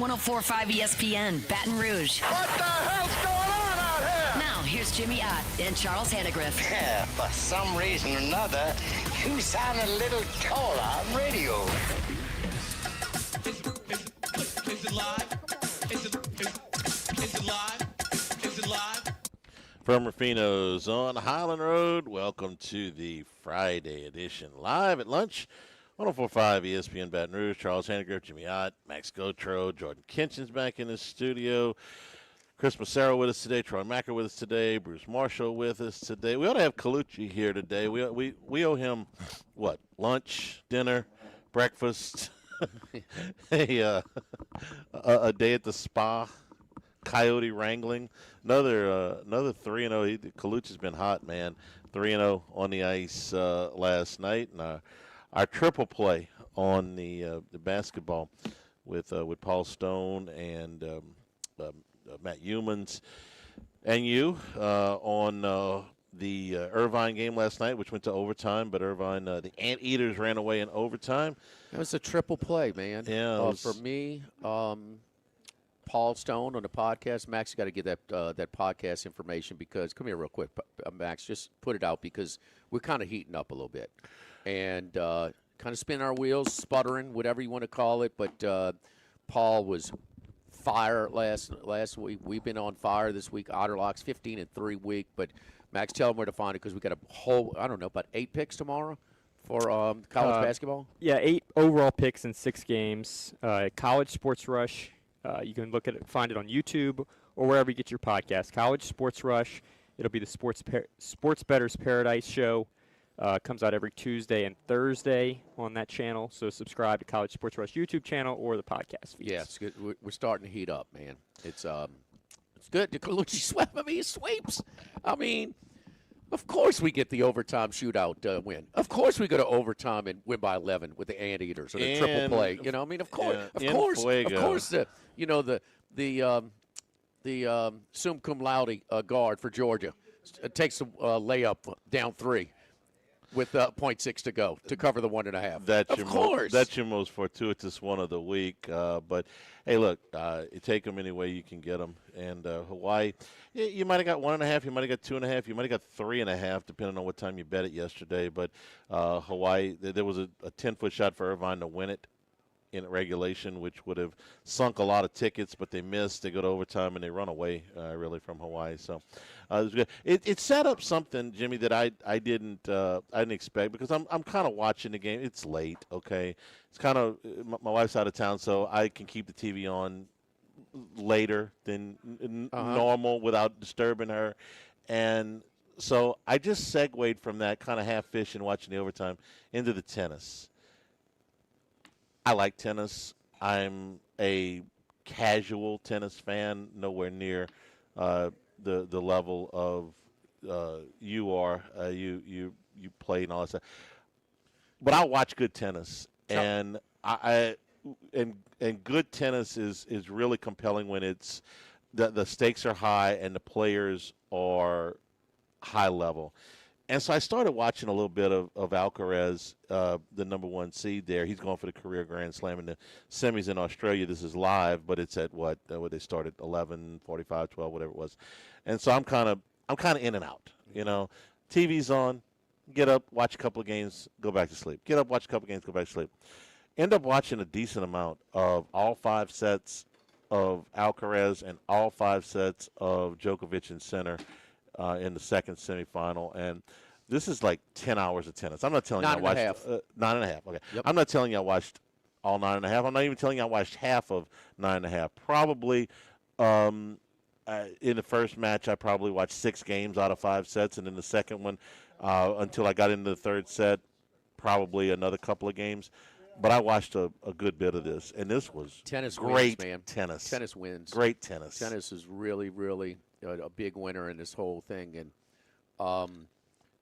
104.5 ESPN, Baton Rouge. What the hell's going on out here? Now, here's Jimmy Ott and Charles Hannegriff. Yeah, for some reason or another, you sound a little taller on radio. Is it live? Is it live? Is it live? From Ruffino's on Highland Road, welcome to the Friday edition. Live at lunch, 104.5 ESPN Baton Rouge. Charles Hannegriff, Jimmy Ott, Max Gotro, Jordan Kinchin's back in the studio. Chris Massaro with us today, Troy Macker with us today, Bruce Marshall with us today. We ought to have Colucci here today. We owe him, what, lunch, dinner, breakfast, a day at the spa, coyote wrangling. Another 3-0. Colucci's been hot, man. 3-0 on the ice last night. And our triple play on the basketball with Paul Stone and Matt Humans and you on the Irvine game last night, which went to overtime. But Irvine, the Anteaters ran away in overtime. It was a triple play, man. Yeah, for me, Paul Stone on the podcast. Max, you got to get that podcast information because come here real quick, Max. Just put it out because we're kind of heating up a little bit and kind of spinning our wheels, sputtering, whatever you want to call it. But Paul was fire last week. We've been on fire this week. Otterlocks 15-3 week. But Max, tell them where to find it because we got a whole about 8 picks tomorrow for college basketball. Yeah, 8 overall picks in 6 games. College Sports Rush. You can find it on YouTube or wherever you get your podcast. College Sports Rush. It'll be the Sports Bettor's Paradise show. Comes out every Tuesday and Thursday on that channel. So subscribe to College Sports Rush YouTube channel or the podcast feeds. Yeah, it's good. We're starting to heat up, man. It's good. The Colucci swept. He sweeps. Of course we get the overtime shootout win. Of course we go to overtime and win by 11 with the Anteaters or the triple play. Of course, of course. The summa cum laude guard for Georgia takes a layup down 3 with 0.6 to go to cover the 1.5. That's your most fortuitous one of the week. But, hey, look, you take them any way you can get them. And Hawaii, you might have got 1.5, you might have got 2.5, you might have got 3.5, depending on what time you bet it yesterday. But Hawaii, there was a 10-foot shot for Irvine to win it in regulation, which would have sunk a lot of tickets, but they missed. They go to overtime, and they run away, really, from Hawaii. So it was good. It set up something, Jimmy, that I didn't expect because I'm kind of watching the game. It's late, okay? It's kind of my wife's out of town, so I can keep the TV on later than normal without disturbing her. And so I just segued from that kind of half fishing, watching the overtime, into the tennis. I like tennis. I'm a casual tennis fan, nowhere near the level of you are. You play and all that stuff. But I watch good tennis, and and good tennis is really compelling when it's the stakes are high and the players are high level. And so I started watching a little bit of Alcaraz, the number 1 seed there. He's going for the career Grand Slam in the semis in Australia. This is live, but it's at what they started 11, 45, 12, whatever it was. And so I'm kind of in and out. TV's on, get up, watch a couple of games, go back to sleep. Get up, watch a couple of games, go back to sleep. End up watching a decent amount of all 5 sets of Alcaraz and all 5 sets of Djokovic in center. In the second semifinal, and this is like 10 hours of tennis. I'm not telling you I watched 9.5. Okay, yep. I'm not telling you I watched all 9.5. I'm not even telling you I watched half of 9.5. Probably in the first match, I probably watched 6 games out of 5 sets, and in the second one, until I got into the third set, probably another couple of games. But I watched a good bit of this, and this was tennis great wins, man. tennis. Tennis wins. Great tennis. Tennis is really, really a big winner in this whole thing. And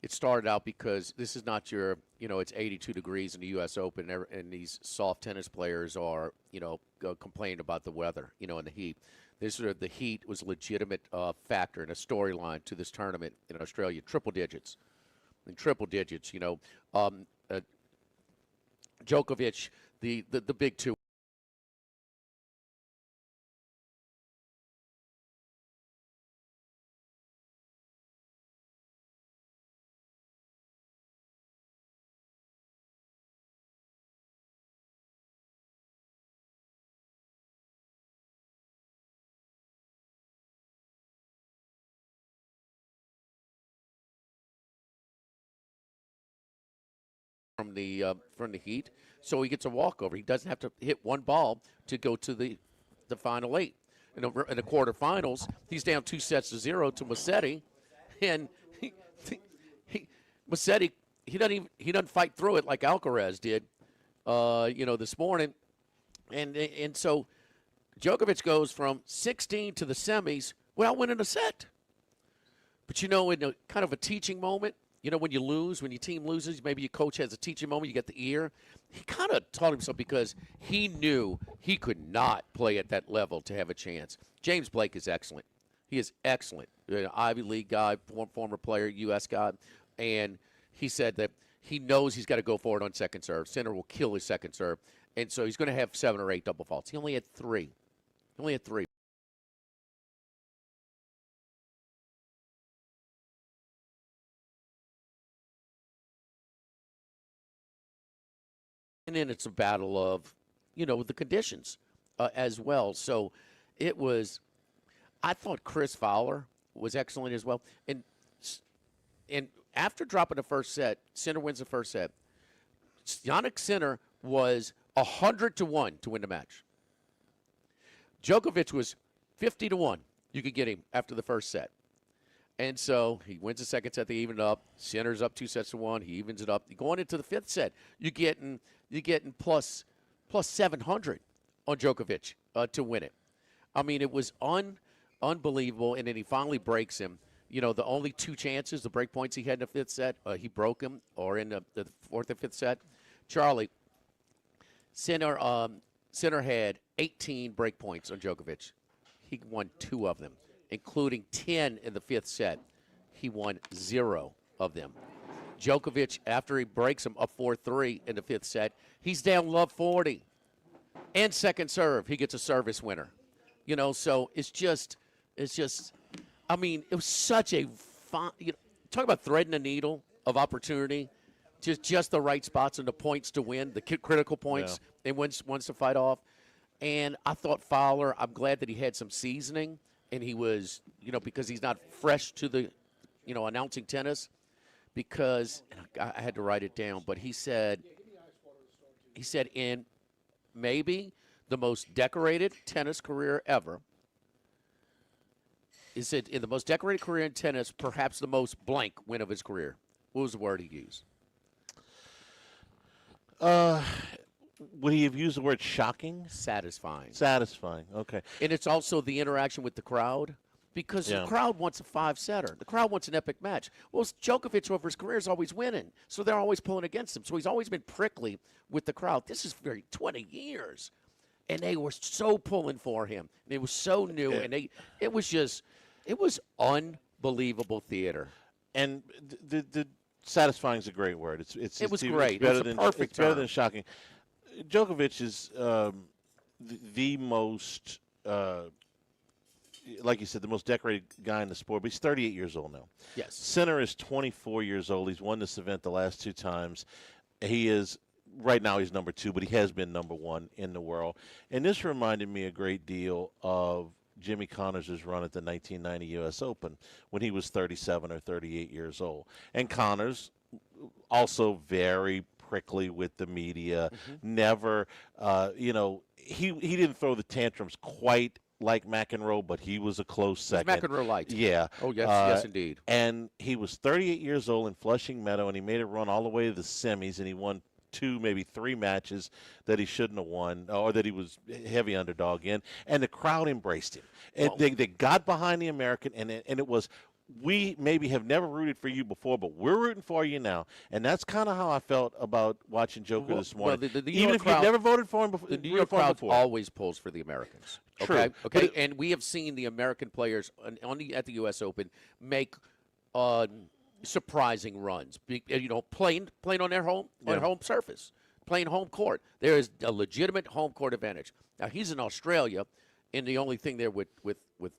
it started out because this is not your, it's 82 degrees in the U.S. Open, and these soft tennis players are, complaining about the weather, and the heat. The heat was a legitimate factor and a storyline to this tournament in Australia. Triple digits. Djokovic, the big two from the Heat, so he gets a walkover. He doesn't have to hit one ball to go to the final 8. In the quarterfinals, he's down 2-0 to Massetti, and Massetti he doesn't fight through it like Alcaraz did, this morning, and so Djokovic goes from 16 to the semis without winning a set. But in a kind of a teaching moment, when you lose, when your team loses, maybe your coach has a teaching moment, you get the ear. He kind of taught himself because he knew he could not play at that level to have a chance. James Blake is excellent. He is excellent. Ivy League guy, former player, U.S. guy. And he said that he knows he's got to go for it on second serve. Sinner will kill his second serve. And so he's going to have 7 or 8 double faults. He only had 3. And then it's a battle of, the conditions as well. So it was, I thought Chris Fowler was excellent as well. And after dropping the first set, Sinner wins the first set. Jannik Sinner was 100-1 to win the match. Djokovic was 50-1. You could get him after the first set. And so he wins the second set. They even it up. Sinner's up 2-1. He evens it up. Going into the 5th set, you're getting plus 700 on Djokovic to win it. I mean, it was unbelievable. And then he finally breaks him. The only 2 chances, the break points he had in the 5th set, he broke him, or in the 4th or 5th set. Charlie, Sinner had 18 break points on Djokovic. He won 2 of them, including 10 in the 5th set. He won 0 of them. Djokovic, after he breaks him up 4-3 in the 5th set, he's down love 40. And second serve, he gets a service winner. So it's just, I mean, it was such a fun, talk about threading the needle of opportunity, just the right spots and the points to win, the critical points, and wants to fight off. And I thought Fowler, I'm glad that he had some seasoning, and he was, because he's not fresh to the, announcing tennis, because I had to write it down, but he said in maybe the most decorated tennis career ever, he said in the most decorated career in tennis, perhaps the most blank win of his career. What was the word he used? Would he have used the word shocking? Satisfying. Satisfying, okay. And it's also the interaction with the crowd, because the crowd wants a 5-setter. The crowd wants an epic match. Well, Djokovic over his career is always winning, so they're always pulling against him. So he's always been prickly with the crowd. This is 20 years. And they were so pulling for him. It was so new, and it was unbelievable theater. And the satisfying is a great word. It was great. Better It was a perfect it's better term. than shocking. Djokovic is the most, like you said, the most decorated guy in the sport. But he's 38 years old now. Yes. Sinner is 24 years old. He's won this event the last 2 times. He is. Right now he's number 2, but he has been number 1 in the world. And this reminded me a great deal of Jimmy Connors' run at the 1990 U.S. Open when he was 37 or 38 years old. And Connors, also very prickly with the media, never, he didn't throw the tantrums quite like McEnroe, but he was a close second. McEnroe light. Yeah. Oh, yes, yes, indeed. And he was 38 years old in Flushing Meadow, and he made a run all the way to the semis, and he won 2, maybe 3 matches that he shouldn't have won, or that he was heavy underdog in, and the crowd embraced him. And they got behind the American, and it was, we maybe have never rooted for you before, but we're rooting for you now. And that's kind of how I felt about watching Joker this morning. Well, the New Even York if crowd, you've never voted for him before. the New York crowd always pulls for the Americans. True. Okay, But and we have seen the American players at the U.S. Open make surprising runs. Playing on their home surface, playing home court. There is a legitimate home court advantage. Now he's in Australia, and the only thing there with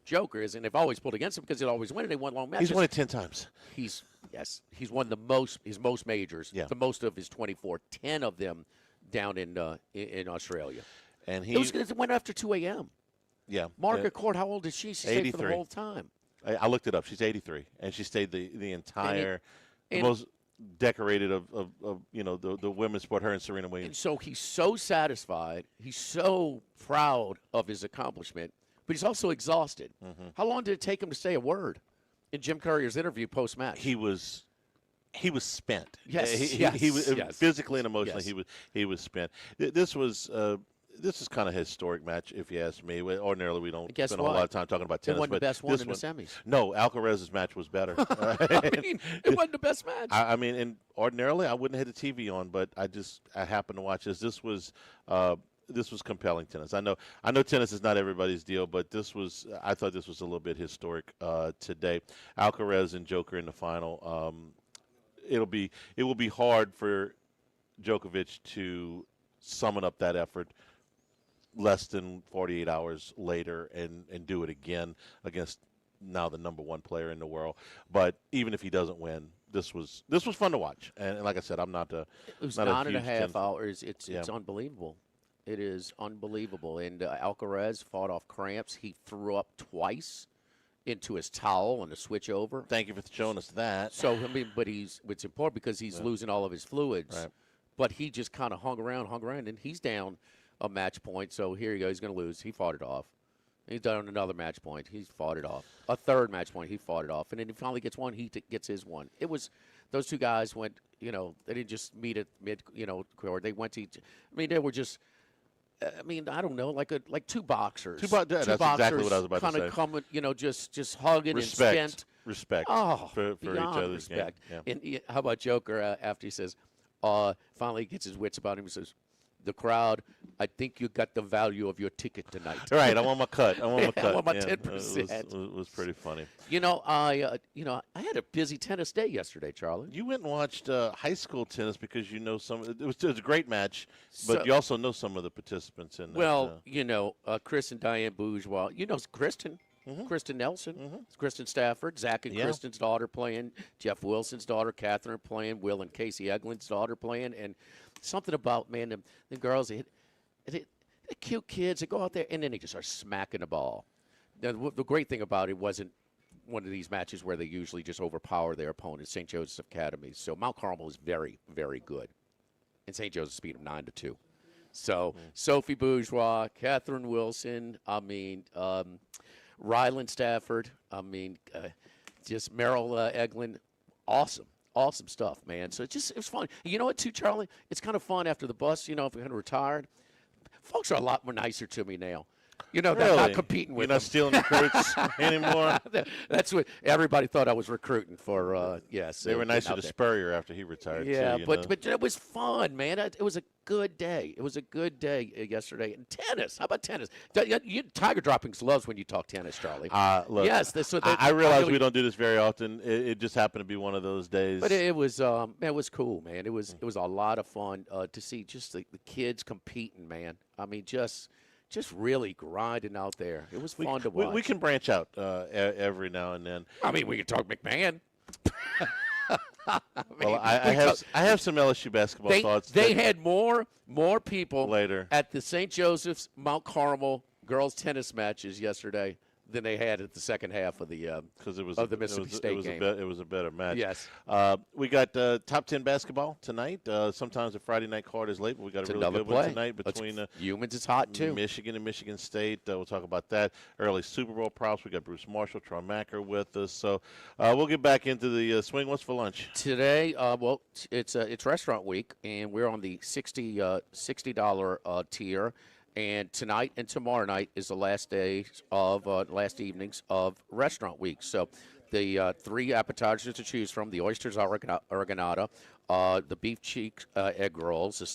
Joker is, and they've always pulled against him because he'll always win, and they won long matches. He's won it 10 times. He's won his most majors, the most of his 24, 10 of them down in Australia. And It went after 2 a.m. Yeah. Margaret Court, how old is she? She stayed for the 83. whole time. I looked it up. She's 83, and she stayed the entire. And most decorated of the women's sport, her and Serena And Williams. so he's so satisfied. He's so proud of his accomplishment, but he's also exhausted. How long did it take him to say a word in Jim Courier's interview post-match? He was spent. Yes, he was yes. physically and emotionally. Yes. He was spent. This is kind of a historic match, if you ask me. Ordinarily, we don't Guess spend a whole what? lot of time talking about It tennis. wasn't the but best one this in the semis. No, Alcaraz's match was better. I mean, it wasn't the best match. I mean, and ordinarily I wouldn't have the TV on, but I happened to watch this. This was compelling tennis. I know tennis is not everybody's deal, but I thought this was a little bit historic today. Alcaraz and Joker in the final. It will be hard for Djokovic to summon up that effort less than 48 hours later and do it again against now the number one player in the world. But even if he doesn't win, this was fun to watch. And like I said, I'm not a It was not 9.5 hours. It's unbelievable. It is unbelievable. And Alcaraz fought off cramps. He threw up twice into his towel on the switch over. Thank you for showing us that. So I mean, but it's important because he's losing all of his fluids. Right. But he just kind of hung around, and he's down a match point. So here you go. He's going to lose. He fought it off. He's down another match point. He fought it off. A third match point. He fought it off. And then he finally gets one. He gets his one. It was those two guys went. They didn't just meet at mid. Court. They went to each. I mean, they were just. I mean, I don't know, like two boxers. That's exactly what I was about to say. Kind of coming, just hugging Respect. and spent. Respect. Oh, for each beyond other's respect. game. Yeah. And how about Joker after he says, finally he gets his wits about him. He says, "The crowd, I think you got the value of your ticket tonight." All right, I want my cut. I want my cut. I want my Yeah, 10%. It was pretty funny. I had a busy tennis day yesterday, Charlie. You went and watched high school tennis because you know some. It was a great match, but So- you also know some of the participants in that. Well, Chris and Diane Bourgeois. Kristen. Kristen Nelson, Kristen Stafford, Zach and Yeah. Kristen's daughter playing, Jeff Wilson's daughter, Catherine playing, Will and Casey Eglin's daughter playing, and something about, man, the girls, they're cute kids. They go out there, and then they just start smacking the ball. Now, the great thing about it wasn't one of these matches where they usually just overpower their opponent, St. Joseph's Academy. So Mount Carmel is very, very good, and St. Joseph's beat them 9-2. So Sophie Bourgeois, Catherine Wilson, Ryland Stafford, just Merrill Eglin, awesome stuff, man. So it was fun. You know what, too, Charlie? It's kind of fun after the bus. If we're kind of retired, folks are a lot more nicer to me now. They're Really? not competing with You're not them. stealing recruits anymore. That's what everybody thought I was recruiting for. Yes, They were nicer out to there. Spurrier after he retired. Yeah, too, but it was fun, man. It was a good day. It was a good day yesterday. And tennis. How about tennis? Tiger Droppings loves when you talk tennis, Charlie. Look, Yes, I realize we don't do this very often. It just happened to be one of those days. But it was cool, man. It was a lot of fun to see just the kids competing, man. I mean, just really grinding out there. It was fun to watch. We can branch out every now and then. I mean, we can talk McMahon. Well, I have some LSU basketball thoughts. They that- had more people Later. at the St. Joseph's Mount Carmel girls tennis matches yesterday than they had at the second half of the because it was of the Mississippi State game. It was a better match. Yes. We got top 10 basketball tonight. Sometimes the Friday night card is late, but we got It's a really another good play one tonight between Humans is hot too. Michigan and Michigan State. We'll talk about that. Early Super Bowl props. We got Bruce Marshall, Troy Macker with us. So we'll get back into the swing. What's for lunch? Today, it's restaurant week, and we're on the $60 tier. And tonight and tomorrow night is the last last evenings of restaurant week. So the three appetizers to choose from: the oysters oregonata, the beef cheek egg rolls, the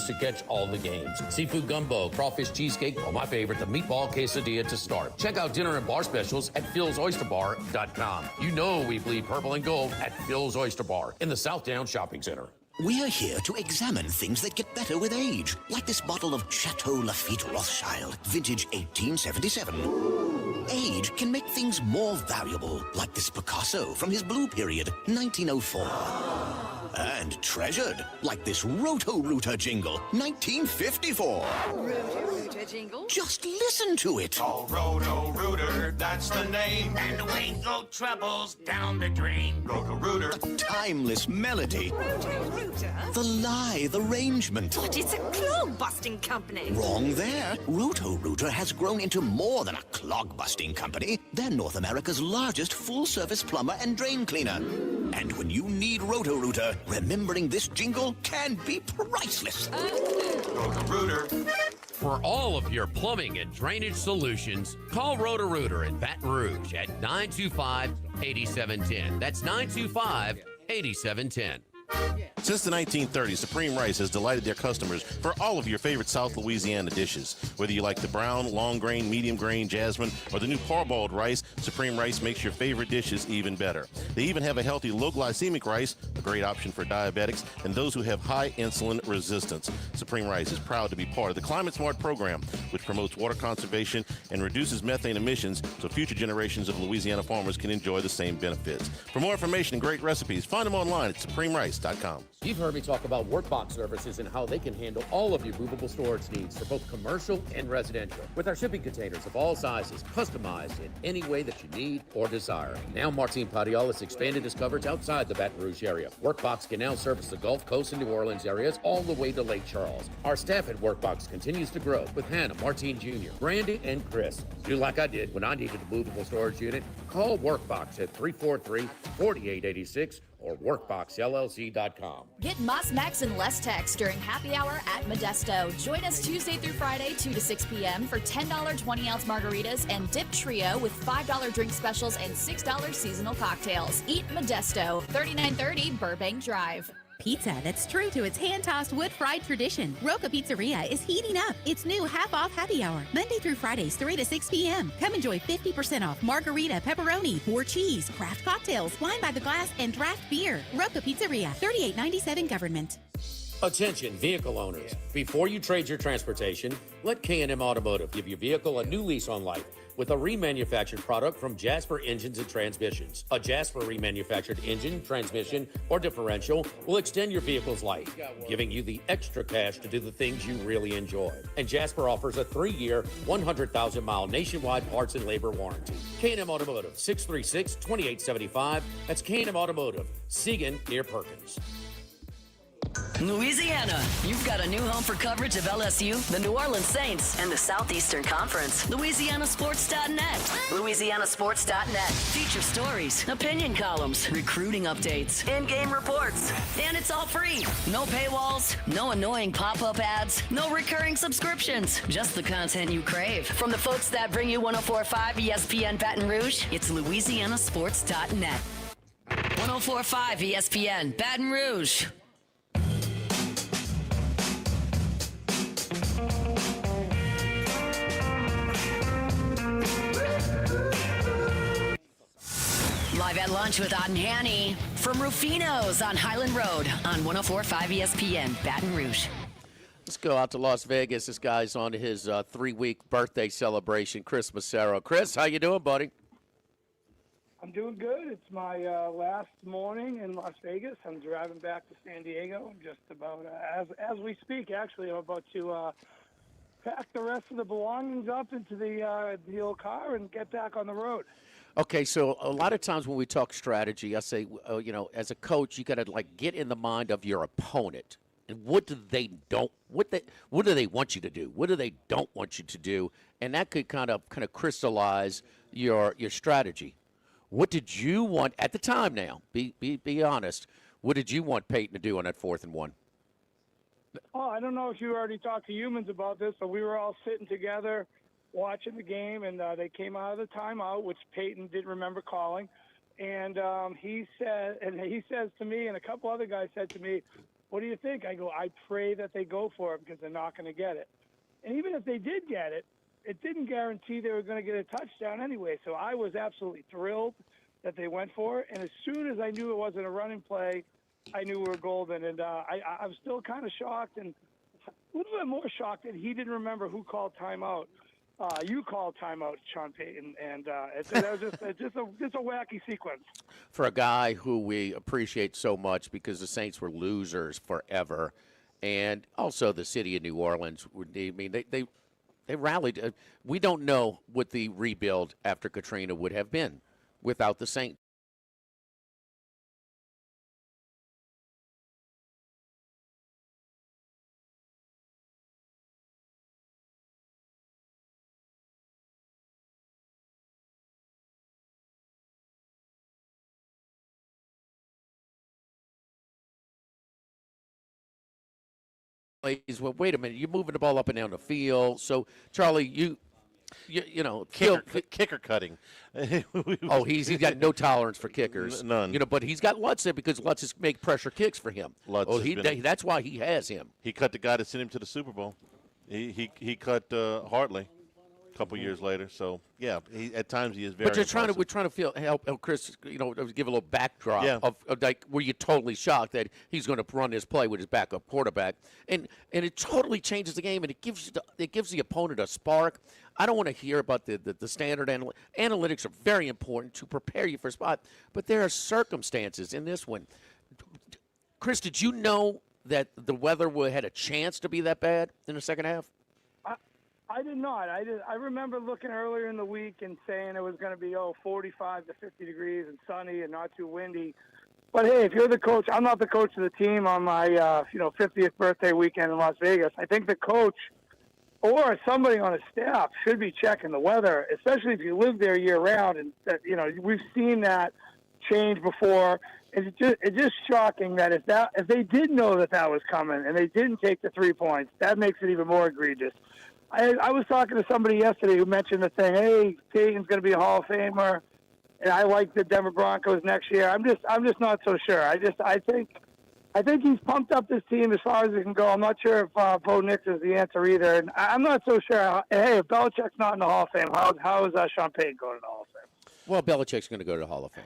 to catch all the games. Seafood gumbo, crawfish cheesecake, or my favorite, the meatball quesadilla to start. Check out dinner and bar specials at philsoysterbar.com. You know we bleed purple and gold at Phil's Oyster Bar in the Southdown Shopping Center. We're here to examine things that get better with age, like this bottle of Chateau Lafite Rothschild, vintage 1877. Age can make things more valuable, like this Picasso from his blue period, 1904. And treasured, like this Roto-Rooter jingle, 1954. Roto-Rooter jingle? Just listen to it. Oh, Roto-Rooter, that's the name. And away go troubles down the drain. Roto-Rooter. A timeless melody. Roto-Rooter? The lithe arrangement. But it's a clog-busting company. Wrong there. Roto-Rooter has grown into more than a clog-busting company. They're North America's largest full-service plumber and drain cleaner. And when you need Roto-Rooter, remembering this jingle can be priceless. Roto-Rooter. For all of your plumbing and drainage solutions, call Roto-Rooter in Baton Rouge at 925-8710. That's 925-8710. Since the 1930s, Supreme Rice has delighted their customers for all of your favorite South Louisiana dishes. Whether you like the brown, long grain, medium grain, jasmine, or the new parboiled rice, Supreme Rice makes your favorite dishes even better. They even have a healthy low glycemic rice, a great option for diabetics and those who have high insulin resistance. Supreme Rice is proud to be part of the Climate Smart program, which promotes water conservation and reduces methane emissions so future generations of Louisiana farmers can enjoy the same benefits. For more information and great recipes, find them online at supremerice.com. You've heard me talk about Workbox services and how they can handle all of your movable storage needs for both commercial and residential. With our shipping containers of all sizes, customized in any way that you need or desire. Now Martin Padial has expanded his coverage outside the Baton Rouge area. Workbox can now service the Gulf Coast and New Orleans areas all the way to Lake Charles. Our staff at Workbox continues to grow with Hannah, Martine Jr., Brandy, and Chris. Do like I did when I needed a movable storage unit. Call Workbox at 343-4886 or workboxllc.com. Get Moss Max and less text during happy hour at Modesto. Join us Tuesday through Friday, 2 to 6 p.m. for $10 20-ounce margaritas and dip trio with $5 drink specials and $6 seasonal cocktails. Eat Modesto, 3930 Burbank Drive. Pizza that's true to its hand-tossed wood-fried tradition. Roca Pizzeria is heating up its new half-off happy hour, Monday through Fridays, 3 to 6 p.m. Come enjoy 50% off margarita, pepperoni, 4 cheese, craft cocktails, wine by the glass, and draft beer. Roca Pizzeria, 3897 Government. Attention vehicle owners. Before you trade your transportation, let K&M Automotive give your vehicle a new lease on life with a remanufactured product from Jasper Engines and Transmissions. A Jasper remanufactured engine, transmission, or differential will extend your vehicle's life, giving you the extra cash to do the things you really enjoy. And Jasper offers a 3-year, 100,000-mile nationwide parts and labor warranty. K&M Automotive, 636-2875. That's K&M Automotive, Siegen near Perkins. Louisiana, you've got a new home for coverage of LSU, the New Orleans Saints, and the Southeastern Conference. LouisianaSports.net. LouisianaSports.net. Feature stories, opinion columns, recruiting updates, in-game reports. And it's all free. No paywalls, no annoying pop-up ads, no recurring subscriptions. Just the content you crave. From the folks that bring you 104.5 ESPN Baton Rouge, it's LouisianaSports.net. 104.5 ESPN Baton Rouge. Live at lunch with Ott and Hanny from Ruffino's on Highland Road on 104.5 ESPN, Baton Rouge. Let's go out to Las Vegas. This guy's on his 3-week birthday celebration. Chris Massaro. Chris, how you doing, buddy? I'm doing good. It's my last morning in Las Vegas. I'm driving back to San Diego. I'm just about, as we speak, actually, I'm about to pack the rest of the belongings up into the old car and get back on the road. Okay, so a lot of times when we talk strategy, I say, as a coach, you got to get in the mind of your opponent, and what do they want you to do? What do they don't want you to do? And that could kind of crystallize your strategy. What did you want at the time? Now, be honest. What did you want Peyton to do on that 4th and 1? Oh, I don't know if you already talked to humans about this, but we were all sitting together watching the game, and they came out of the timeout, which Peyton didn't remember calling. And he says to me, and a couple other guys said to me, what do you think? I go, I pray that they go for it because they're not going to get it. And even if they did get it, it didn't guarantee they were going to get a touchdown anyway. So I was absolutely thrilled that they went for it. And as soon as I knew it wasn't a running play, I knew we were golden. And I'm still kind of shocked and a little bit more shocked that he didn't remember who called timeout. You called timeout, Sean Payton, and that was just a wacky sequence. For a guy who we appreciate so much because the Saints were losers forever, and also the city of New Orleans, I mean, they rallied. We don't know what the rebuild after Katrina would have been without the Saints. Well, wait a minute, you're moving the ball up and down the field. So, Charlie, you know, kicker cutting. He's got no tolerance for kickers. None. You know, but he's got Lutz there because Lutz is make pressure kicks for him. That's why he has him. He cut the guy that sent him to the Super Bowl. He cut Hartley a couple years later. So yeah, at times he is very. But we're trying to help Chris. You know, give a little backdrop of like where you're totally shocked that he's going to run this play with his backup quarterback, and it totally changes the game, and it gives the opponent a spark. I don't want to hear about the standard analytics are very important to prepare you for a spot, but there are circumstances in this one. Chris, did you know that the weather had a chance to be that bad in the second half? I did not. I remember looking earlier in the week and saying it was going to be 45 to 50 degrees and sunny and not too windy. But hey, if you're the coach, I'm not the coach of the team on my 50th birthday weekend in Las Vegas. I think the coach or somebody on his staff should be checking the weather, especially if you live there year round. And we've seen that change before. It's just shocking that if they did know that was coming and they didn't take the 3 points, that makes it even more egregious. I was talking to somebody yesterday who mentioned the thing. Hey, Peyton's going to be a Hall of Famer, and I like the Denver Broncos next year. I'm just not so sure. I think he's pumped up this team as far as he can go. I'm not sure if Bo Nix is the answer either, and I'm not so sure. Hey, if Belichick's not in the Hall of Fame, how is Sean Payton going to the Hall of Fame? Well, Belichick's going to go to the Hall of Fame.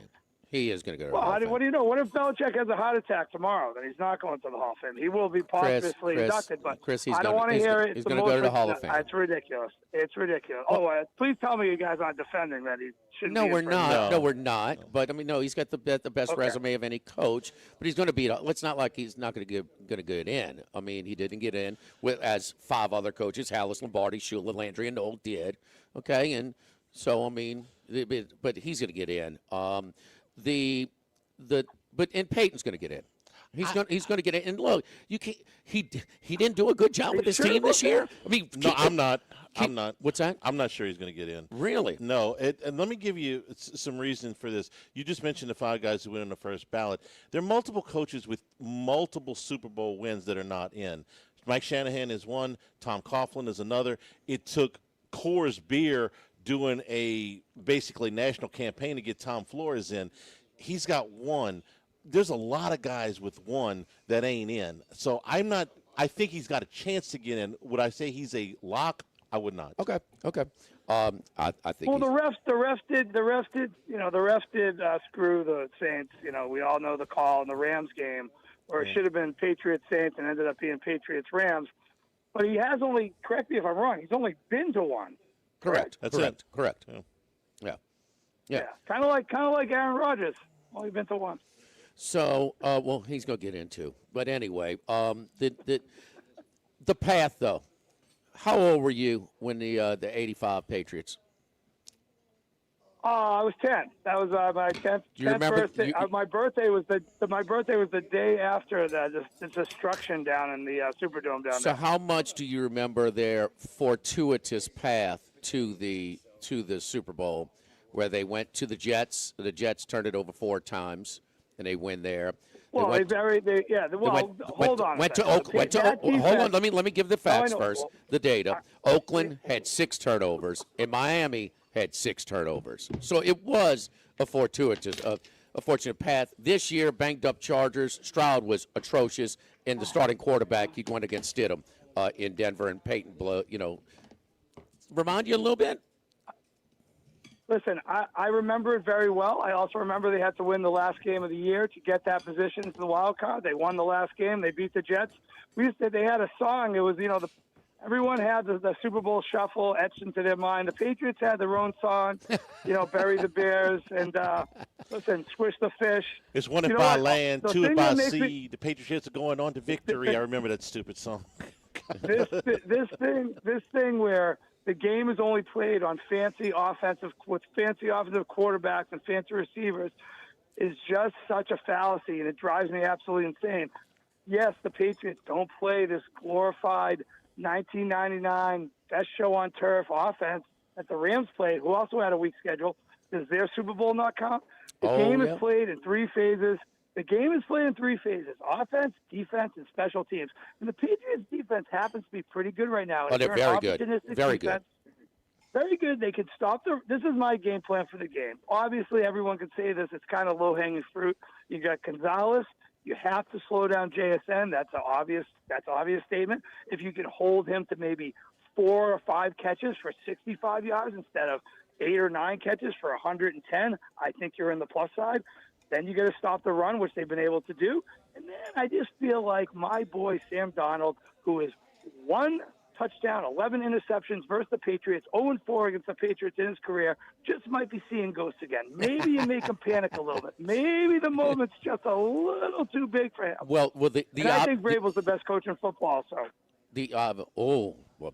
He is going to go to the Hall of Fame. What do you know? What if Belichick has a heart attack tomorrow? Then he's not going to the Hall of Fame. He will be posthumously inducted, but I don't want to hear it. He's going to go to the Hall of Fame. It's ridiculous. It's ridiculous. Please tell me you guys aren't defending that he shouldn't be. No, we're not. No, we're not. But, I mean, no, he's got the best resume of any coach. But he's going to beat – it's not like he's not going to get in. I mean, he didn't get in as 5 other coaches, Hallis, Lombardi, Shula, Landry, and Noel did. Okay? And so, I mean, but he's going to get in. But Peyton's going to get in. He's going to get in. And look, you can't. He didn't do a good job with his team this year. I mean, no, I'm not. What's that? I'm not sure he's going to get in. Really? No. And let me give you some reason for this. You just mentioned the 5 guys who went on the first ballot. There are multiple coaches with multiple Super Bowl wins that are not in. Mike Shanahan is one. Tom Coughlin is another. It took Coors Beer doing a basically national campaign to get Tom Flores in. He's got 1. There's a lot of guys with 1 that ain't in. So I think he's got a chance to get in. Would I say he's a lock? I would not. Okay. I think. Well, the refs did screw the Saints. You know, we all know the call in the Rams game where it should have been Patriots Saints and ended up being Patriots Rams. But he has only. Correct me if I'm wrong. He's only been to 1. Correct. That's it. Correct. Yeah. Kind of like Aaron Rodgers. Only been to 1. So, well, he's going to get into. But anyway, the path though. How old were you when the '85 Patriots? I was 10. That was my 10th. Do you remember? Birthday. My birthday was the day after the destruction down in the Superdome down there. So, how much do you remember their fortuitous path to the Super Bowl, where they went to the Jets? The Jets turned it over 4 times, and they win there. Hold on. Hold on. Let me give the facts first. The data. Oakland had 6 turnovers, and Miami had 6 turnovers. So it was a fortuitous unfortunate path. This year, banged up Chargers. Stroud was atrocious, and the starting quarterback, he went against Stidham in Denver, and Peyton, remind you a little bit? Listen, I remember it very well. I also remember they had to win the last game of the year to get that position to the wild card. They won the last game. They beat the Jets. They had a song. It was, everyone had the Super Bowl shuffle etched into their mind. The Patriots had their own song, Bury the Bears, and listen, Squish the Fish. It's one by land, two by sea. The Patriots are going on to victory. I remember that stupid song. this thing where the game is only played on fancy offensive quarterbacks and fancy receivers is just such a fallacy, and it drives me absolutely insane. Yes, the Patriots don't play this glorified 1999 best show on turf offense that the Rams played, who also had a weak schedule. Does their Super Bowl not count? The game is played in three phases. Offense, defense, and special teams. And the Patriots' defense happens to be pretty good right now. Oh, they're very good. Very good. Very good. They could stop this is my game plan for the game. Obviously, everyone could say this. It's kind of low-hanging fruit. You got Gonzalez. You have to slow down JSN. That's an obvious statement. If you can hold him to maybe 4 or 5 catches for 65 yards instead of 8 or 9 catches for 110, I think you're in the plus side. Then you got to stop the run, which they've been able to do. And then I just feel like my boy Sam Darnold, who is 1 touchdown, 11 interceptions versus the Patriots, 0-4 against the Patriots in his career, just might be seeing ghosts again. Maybe you make him panic a little bit. Maybe the moment's just a little too big for him. Well, I think Vrabel's the best coach in football. So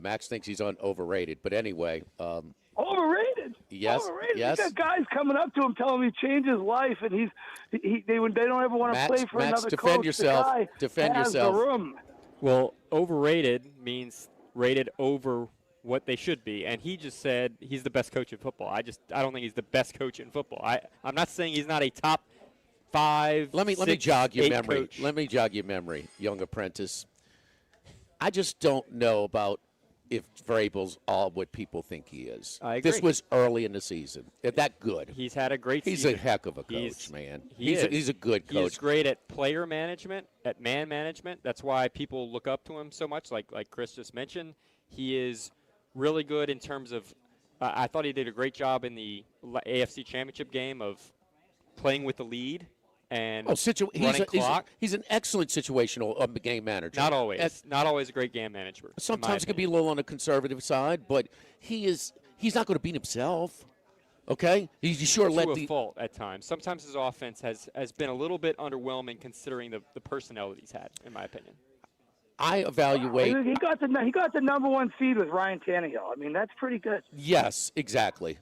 Max thinks he's overrated. But anyway, overrated. Yes, overrated. yes. You got guys coming up to him telling him he changed his life, and they don't ever want to play for another defend coach. Yourself. The guy Defend has yourself. The room. Well, overrated means rated over what they should be, and he just said he's the best coach in football. I don't think he's the best coach in football. I'm not saying he's not a top 5. Let me jog your memory. Coach. Let me jog your memory, young apprentice. I just don't know about if Vrabel's all what people think he is. I agree. This was early in the season. That good. He's had a great He's season. a heck of a coach, man. He's a good coach. He's great at player management, at man management. That's why people look up to him so much, like Chris just mentioned. He is really good in terms of I thought he did a great job in the AFC Championship game of playing with the lead and running clock. He's an excellent situational game manager. Not always. Not always a great game manager. Sometimes he can be a little on the conservative side, but he's not going to beat himself. Okay? He's sure to a fault at times. Sometimes his offense has been a little bit underwhelming considering the personnel that he's had, in my opinion. I evaluate. He got the number 1 seed with Ryan Tannehill. I mean, that's pretty good. Yes, exactly.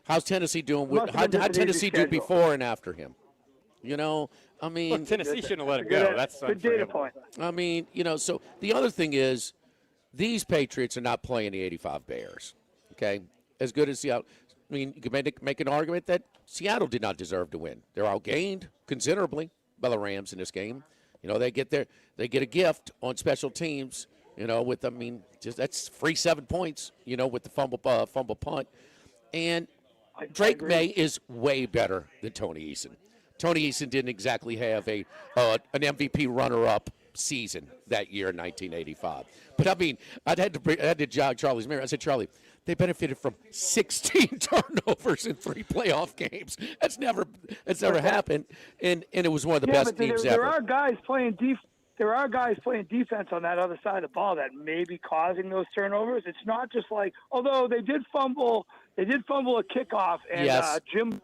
How's Tennessee doing? How'd Tennessee do before and after him? Look, Tennessee shouldn't have let it go. That's good data point. I mean, so the other thing is these Patriots are not playing the 85 Bears, okay? As good as Seattle. I mean, you can make an argument that Seattle did not deserve to win. They're outgained considerably by the Rams in this game. They get a gift on special teams, that's free 7 points, with the fumble punt. And Drake May is way better than Tony Eason. Tony Eason didn't exactly have an MVP runner-up season that year in 1985. But I mean, I had to jog Charlie's memory. I said, Charlie, they benefited from 16 turnovers in 3 playoff games. That's never happened, and it was one of the best teams ever. There are guys playing defense on that other side of the ball that may be causing those turnovers. It's not just like, although they did fumble a kickoff, and Jim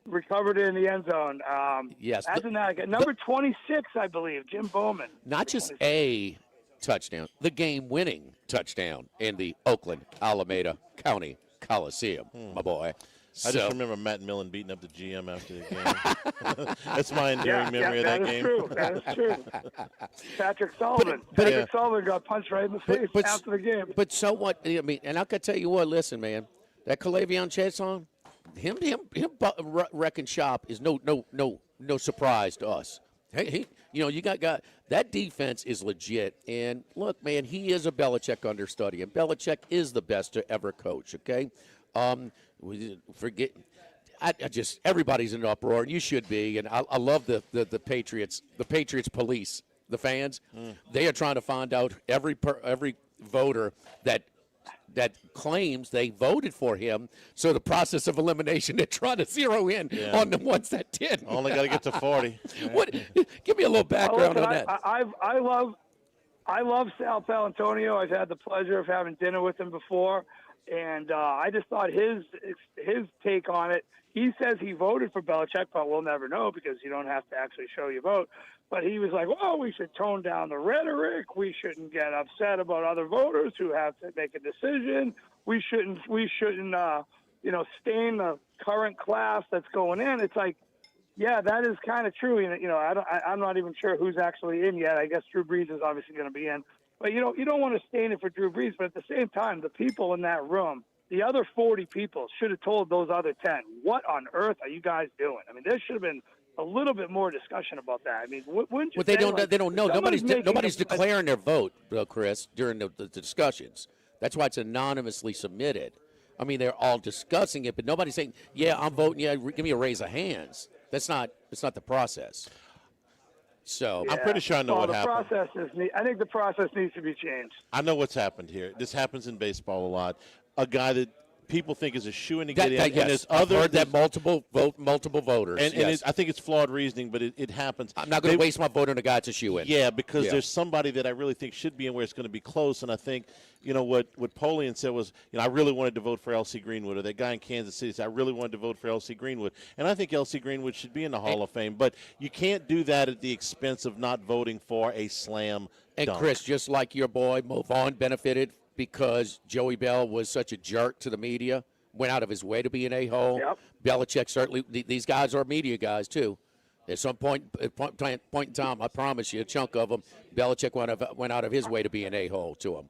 recovered it in the end zone. Yes. Number 26, I believe, Jim Bowman. Not just a touchdown, the game-winning touchdown in the Oakland Alameda County Coliseum, my boy. I just remember Matt Millen beating up the GM after the game. That's my endearing memory of that game. That is true. Patrick Sullivan. Patrick Sullivan got punched right in the face after the game. But so what? I mean, and I can tell you what. Listen, man, that Calavion Chet song, him wrecking shop is no surprise to us. Hey, you got that defense is legit. And look, man, he is a Belichick understudy, and Belichick is the best to ever coach. Okay, I just everybody's in an uproar, and you should be. And I love the Patriots police, the fans. They are trying to find out every voter that claims they voted for him. So the process of elimination, they're trying to zero in on the ones that didn't. Only got to get to 40. What? Give me a little background on that. I love Sal Palantonio. I've had the pleasure of having dinner with him before, and I just thought his take on it. He says he voted for Belichick, but we'll never know because you don't have to actually show your vote. But he was like, well, we should tone down the rhetoric. We shouldn't get upset about other voters who have to make a decision. We shouldn't stain the current class that's going in. It's like, yeah, that is kind of true. I'm not even sure who's actually in yet. I guess Drew Brees is obviously going to be in. But, you don't want to stain it for Drew Brees. But at the same time, the people in that room, the other 40 people should have told those other 10, what on earth are you guys doing? I mean, there should have been a little bit more discussion about that. I mean, wouldn't you Well, they say, don't know. Nobody's declaring their vote, Chris, during the discussions. That's why it's anonymously submitted. I mean, they're all discussing it, but nobody's saying, yeah, I'm voting, yeah, give me a raise of hands. That's not the process. So I'm pretty sure I know what happened. I think the process needs to be changed. I know what's happened here. This happens in baseball a lot. A guy that people think is a shoo-in to get in, and there's I've heard that multiple voters. And I think it's flawed reasoning, but it happens. I'm not going to waste my vote on a guy that's a shoo-in. Yeah, because there's somebody that I really think should be in where it's going to be close, and I think, what Polian said was, I really wanted to vote for L.C. Greenwood, or that guy in Kansas City said, I really wanted to vote for L.C. Greenwood. And I think L.C. Greenwood should be in the Hall of Fame, but you can't do that at the expense of not voting for a slam And dunk. Chris, just like your boy, Mo Vaughn benefited because Joey Bell was such a jerk to the media, went out of his way to be an a-hole. Yep. Belichick certainly, these guys are media guys too. At some point in time, I promise you, a chunk of them, Belichick went out of his way to be an a-hole to him.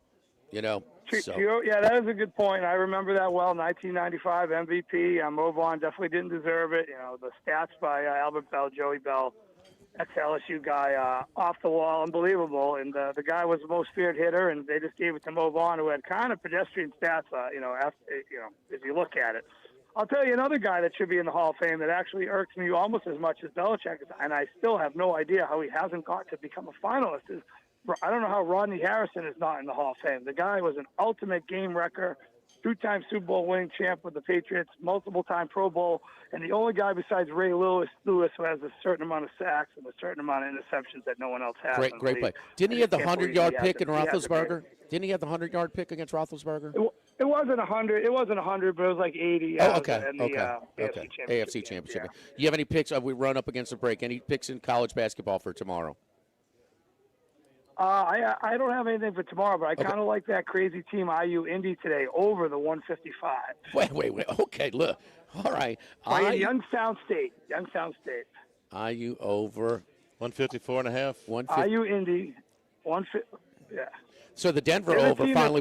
So. Yeah, that is a good point. I remember that well. 1995 MVP. Mo Vaughn definitely didn't deserve it. The stats by Albert Bell, Joey Bell, ex-LSU guy, off the wall, unbelievable. And the guy was the most feared hitter, and they just gave it to Mo Vaughn, who had kind of pedestrian stats. If you look at it. I'll tell you another guy that should be in the Hall of Fame that actually irks me almost as much as Belichick, and I still have no idea how he hasn't got to become a finalist. I don't know how Rodney Harrison is not in the Hall of Fame. The guy was an ultimate game wrecker, two-time Super Bowl winning champ with the Patriots, multiple-time Pro Bowl, and the only guy besides Ray Lewis who has a certain amount of sacks and a certain amount of interceptions that no one else has. Great play. Didn't he have the 100-yard pick in Roethlisberger? Didn't he have the 100-yard pick against Roethlisberger? It wasn't 100. It wasn't 100, but it was like 80. Okay. AFC Championship. Yeah. Do you have any picks? We run up against the break. Any picks in college basketball for tomorrow? I don't have anything for tomorrow, but I kind of like that crazy team IU Indy today over the 155. Wait. Okay, look. All right. Youngstown State. IU over 154.5. IU Indy. Yeah. So the Denver over finally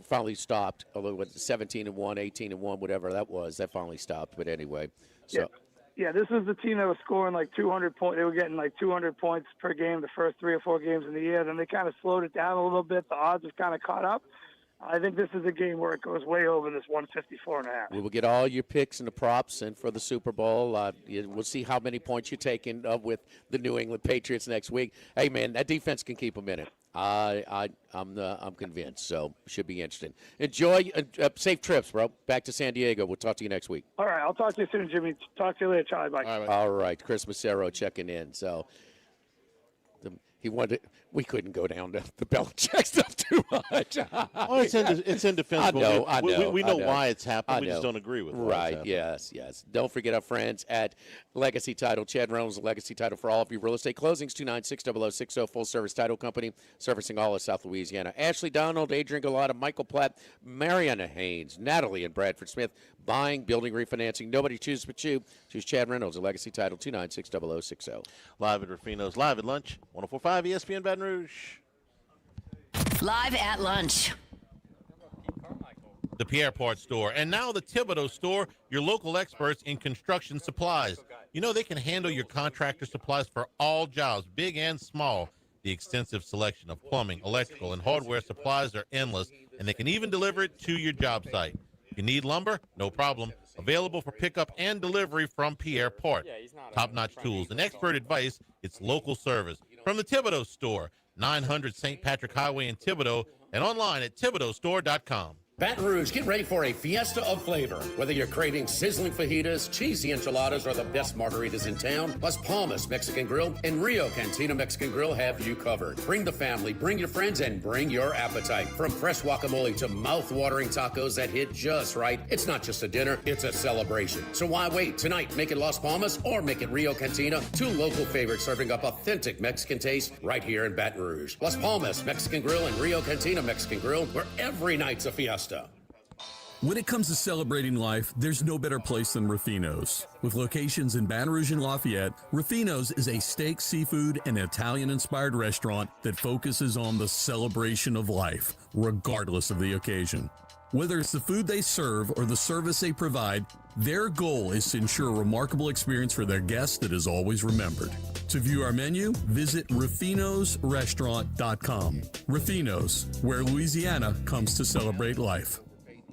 finally stopped. Although it went 17-1, 18-1, whatever that was, that finally stopped. But anyway, so. Yeah, this is the team that was scoring like 200 points. They were getting like 200 points per game the first 3 or 4 games in the year. Then they kind of slowed it down a little bit. The odds have kind of caught up. I think this is a game where it goes way over this 154.5. We will get all your picks and the props, and for the Super Bowl, we'll see how many points you're taking with the New England Patriots next week. Hey, man, that defense can keep them in it. I'm convinced. So should be interesting. Enjoy safe trips, bro. Back to San Diego. We'll talk to you next week. All right, I'll talk to you soon, Jimmy. Talk to you later, Charlie. Bye. All right, Chris Massero checking in. So he wanted. We couldn't go down to the Belichick stuff too much. Well, it's indefensible. I know. We know why it's happened. We just don't agree with it. Right, yes. Don't forget our friends at Legacy Title. Chad Reynolds, Legacy Title for all of you real estate closings, 296-0060, full-service title company, servicing all of South Louisiana. Ashley Donald, Adrian Galata, Michael Platt, Mariana Haynes, Natalie and Bradford Smith, buying, building, refinancing. Nobody chooses but you. Choose Chad Reynolds at Legacy Title, 296-0060. Live at Ruffino's, live at lunch, 104.5 ESPN Baton Rouge. Live at lunch. The Pierre Part Store, and now the Thibodeau Store, your local experts in construction supplies. They can handle your contractor supplies for all jobs, big and small. The extensive selection of plumbing, electrical, and hardware supplies are endless, and they can even deliver it to your job site. If you need lumber, no problem. Available for pickup and delivery from Pierre Port. Top-notch tools and expert advice. It's local service. From the Thibodeau Store, 900 St. Patrick Highway in Thibodeau, and online at thibodeaustore.com. Baton Rouge, get ready for a fiesta of flavor. Whether you're craving sizzling fajitas, cheesy enchiladas, or the best margaritas in town, Las Palmas Mexican Grill and Rio Cantina Mexican Grill have you covered. Bring the family, bring your friends, and bring your appetite. From fresh guacamole to mouth-watering tacos that hit just right, it's not just a dinner, it's a celebration. So why wait? Tonight, make it Las Palmas or make it Rio Cantina, two local favorites serving up authentic Mexican taste right here in Baton Rouge. Las Palmas Mexican Grill and Rio Cantina Mexican Grill, where every night's a fiesta. When it comes to celebrating life, there's no better place than Ruffino's. With locations in Baton Rouge and Lafayette, Ruffino's is a steak, seafood, and Italian-inspired restaurant that focuses on the celebration of life, regardless of the occasion. Whether it's the food they serve or the service they provide, their goal is to ensure a remarkable experience for their guests that is always remembered. To view our menu, visit ruffinosrestaurant.com. Ruffino's, where Louisiana comes to celebrate life.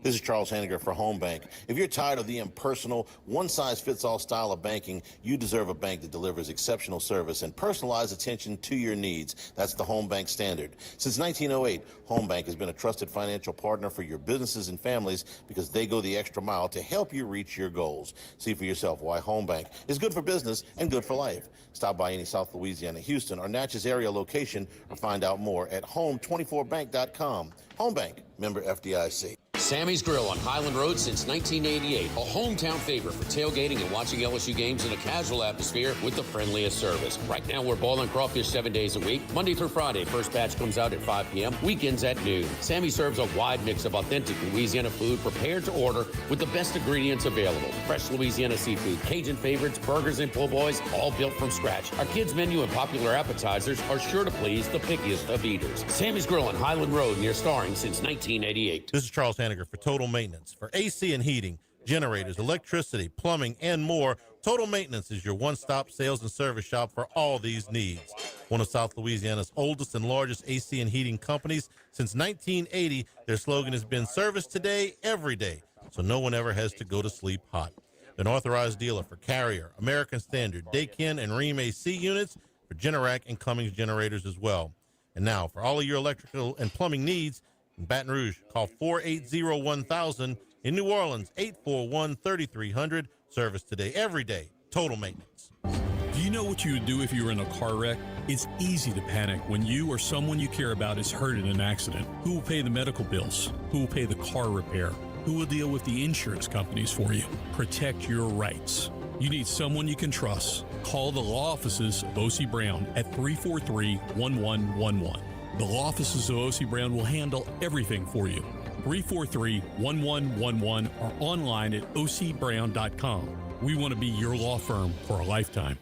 This is Charles Hanniger for Home Bank. If you're tired of the impersonal, one-size-fits-all style of banking, you deserve a bank that delivers exceptional service and personalized attention to your needs. That's the Home Bank standard. Since 1908, Home Bank has been a trusted financial partner for your businesses and families because they go the extra mile to help you reach your goals. See for yourself why Home Bank is good for business and good for life. Stop by any South Louisiana, Houston, or Natchez area location or find out more at home24bank.com. Home Bank, member FDIC. Sammy's Grill on Highland Road since 1988. A hometown favorite for tailgating and watching LSU games in a casual atmosphere with the friendliest service. Right now, we're boiling crawfish 7 days a week, Monday through Friday. First batch comes out at 5 p.m., weekends at noon. Sammy serves a wide mix of authentic Louisiana food prepared to order with the best ingredients available. Fresh Louisiana seafood, Cajun favorites, burgers, and po' boys, all built from scratch. Our kids' menu and popular appetizers are sure to please the pickiest of eaters. Sammy's Grill on Highland Road near Starring since 1988. This is Charles Hanniger for Total Maintenance. For AC and heating, generators, electricity, plumbing, and more, Total Maintenance is your one-stop sales and service shop for all these needs. One of South Louisiana's oldest and largest AC and heating companies. Since 1980, their slogan has been service today, every day, so no one ever has to go to sleep hot. An authorized dealer for Carrier, American Standard, Daikin, and Rheem AC units, for Generac and Cummings generators as well. And now, for all of your electrical and plumbing needs, in Baton Rouge, call 480-1000. In New Orleans, 841-3300. Service today, every day. Total Maintenance. Do you know what you would do if you were in a car wreck? It's easy to panic when you or someone you care about is hurt in an accident. Who will pay the medical bills? Who will pay the car repair? Who will deal with the insurance companies for you? Protect your rights. You need someone you can trust. Call the law offices of O.C. Brown at 343-1111. The law offices of O.C. Brown will handle everything for you. 343-1111 or online at ocbrown.com. We want to be your law firm for a lifetime.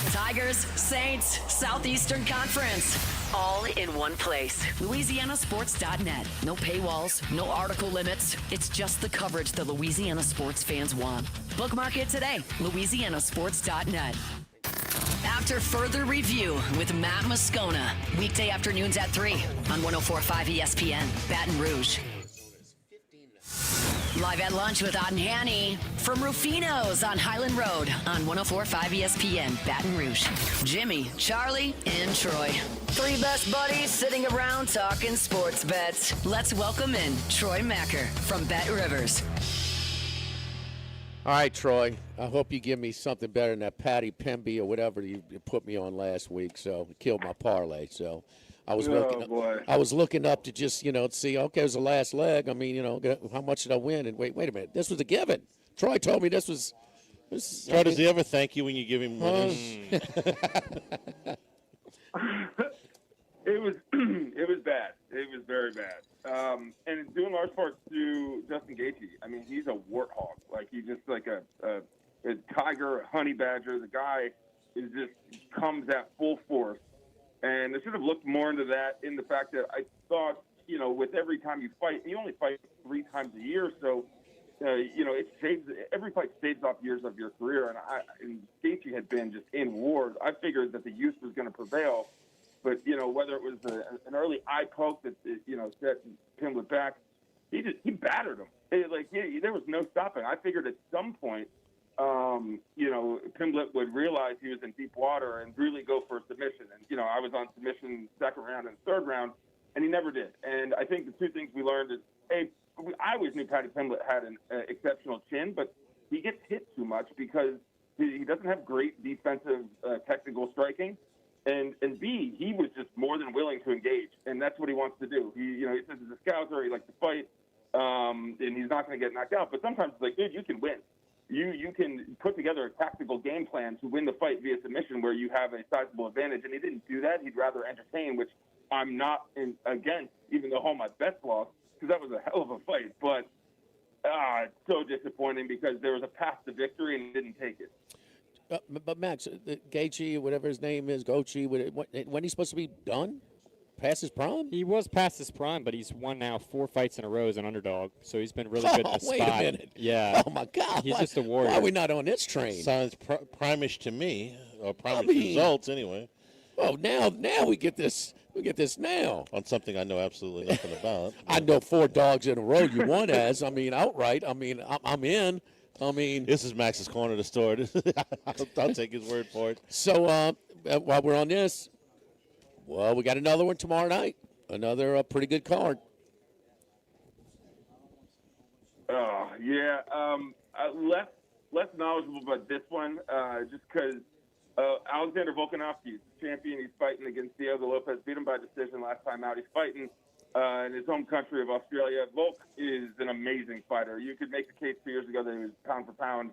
Tigers, Saints, Southeastern Conference. All in one place. LouisianaSports.net. No paywalls, no article limits. It's just the coverage the Louisiana sports fans want. Bookmark it today. LouisianaSports.net. After further review with Matt Moscona. Weekday afternoons at 3 on 104.5 ESPN, Baton Rouge. Live at lunch with Otten Hanny from Ruffino's on Highland Road on 104.5 ESPN, Baton Rouge. Jimmy, Charlie, and Troy. Three best buddies sitting around talking sports bets. Let's welcome in Troy Macker from Bet Rivers. All right, Troy, I hope you give me something better than that Patty Pemby or whatever you put me on last week. So it killed my parlay. So I was looking up to just, see, okay, it was the last leg. I mean, how much did I win? And wait a minute. This was a given. Troy told me this was. Troy, does he ever thank you when you give him money? It was bad. It was very bad. And it's due in large part to Justin Gaethje. I mean, he's a warthog. Like, he's just like a tiger, a honey badger. The guy comes at full force. And I should have looked more into that, in the fact that I thought, with every time you fight, you only fight 3 times a year, so every fight saves off years of your career. And Gaethje had been just in wars. I figured that the youth was going to prevail. But, whether it was an early eye poke that, set Pimblett back, he battered him. There was no stopping. I figured at some point, Pimblett would realize he was in deep water and really go for a submission. And I was on submission second round and third round, and he never did. And I think the two things we learned is, I always knew Patty Pimblett had an exceptional chin, but he gets hit too much because he doesn't have great defensive technical striking. And B, he was just more than willing to engage, and that's what he wants to do. He says he's a scouser, he likes to fight, and he's not going to get knocked out. But sometimes it's like, dude, you can win. You can put together a tactical game plan to win the fight via submission where you have a sizable advantage, and he didn't do that. He'd rather entertain, which I'm not against, even though all my bets lost, because that was a hell of a fight. But it's so disappointing because there was a path to victory and he didn't take it. But Max, Gaethje, whatever his name is, Gochi, when he's supposed to be done? Past his prime? He was past his prime, but he's won now 4 fights in a row as an underdog. So he's been really good at the wait spot. a minute. Yeah. Oh, my God. He's just a warrior. Why are we not on this train? Sounds primish to me, or primish results anyway. Well, now we get this. We get this now. On something I know absolutely nothing about. I know 4 dogs in a row you won as. Outright. I'm in. This is Max's corner of the store. I'll take his word for it. So while we're on this, well, we got another one tomorrow night. Another pretty good card. Oh, yeah. Less knowledgeable about this one, just because Alexander Volkanovski is the champion. He's fighting against Diego Lopez. Beat him by decision last time out. He's fighting in his home country of Australia. Volk is an amazing fighter. You could make the case 2 years ago that he was pound for pound.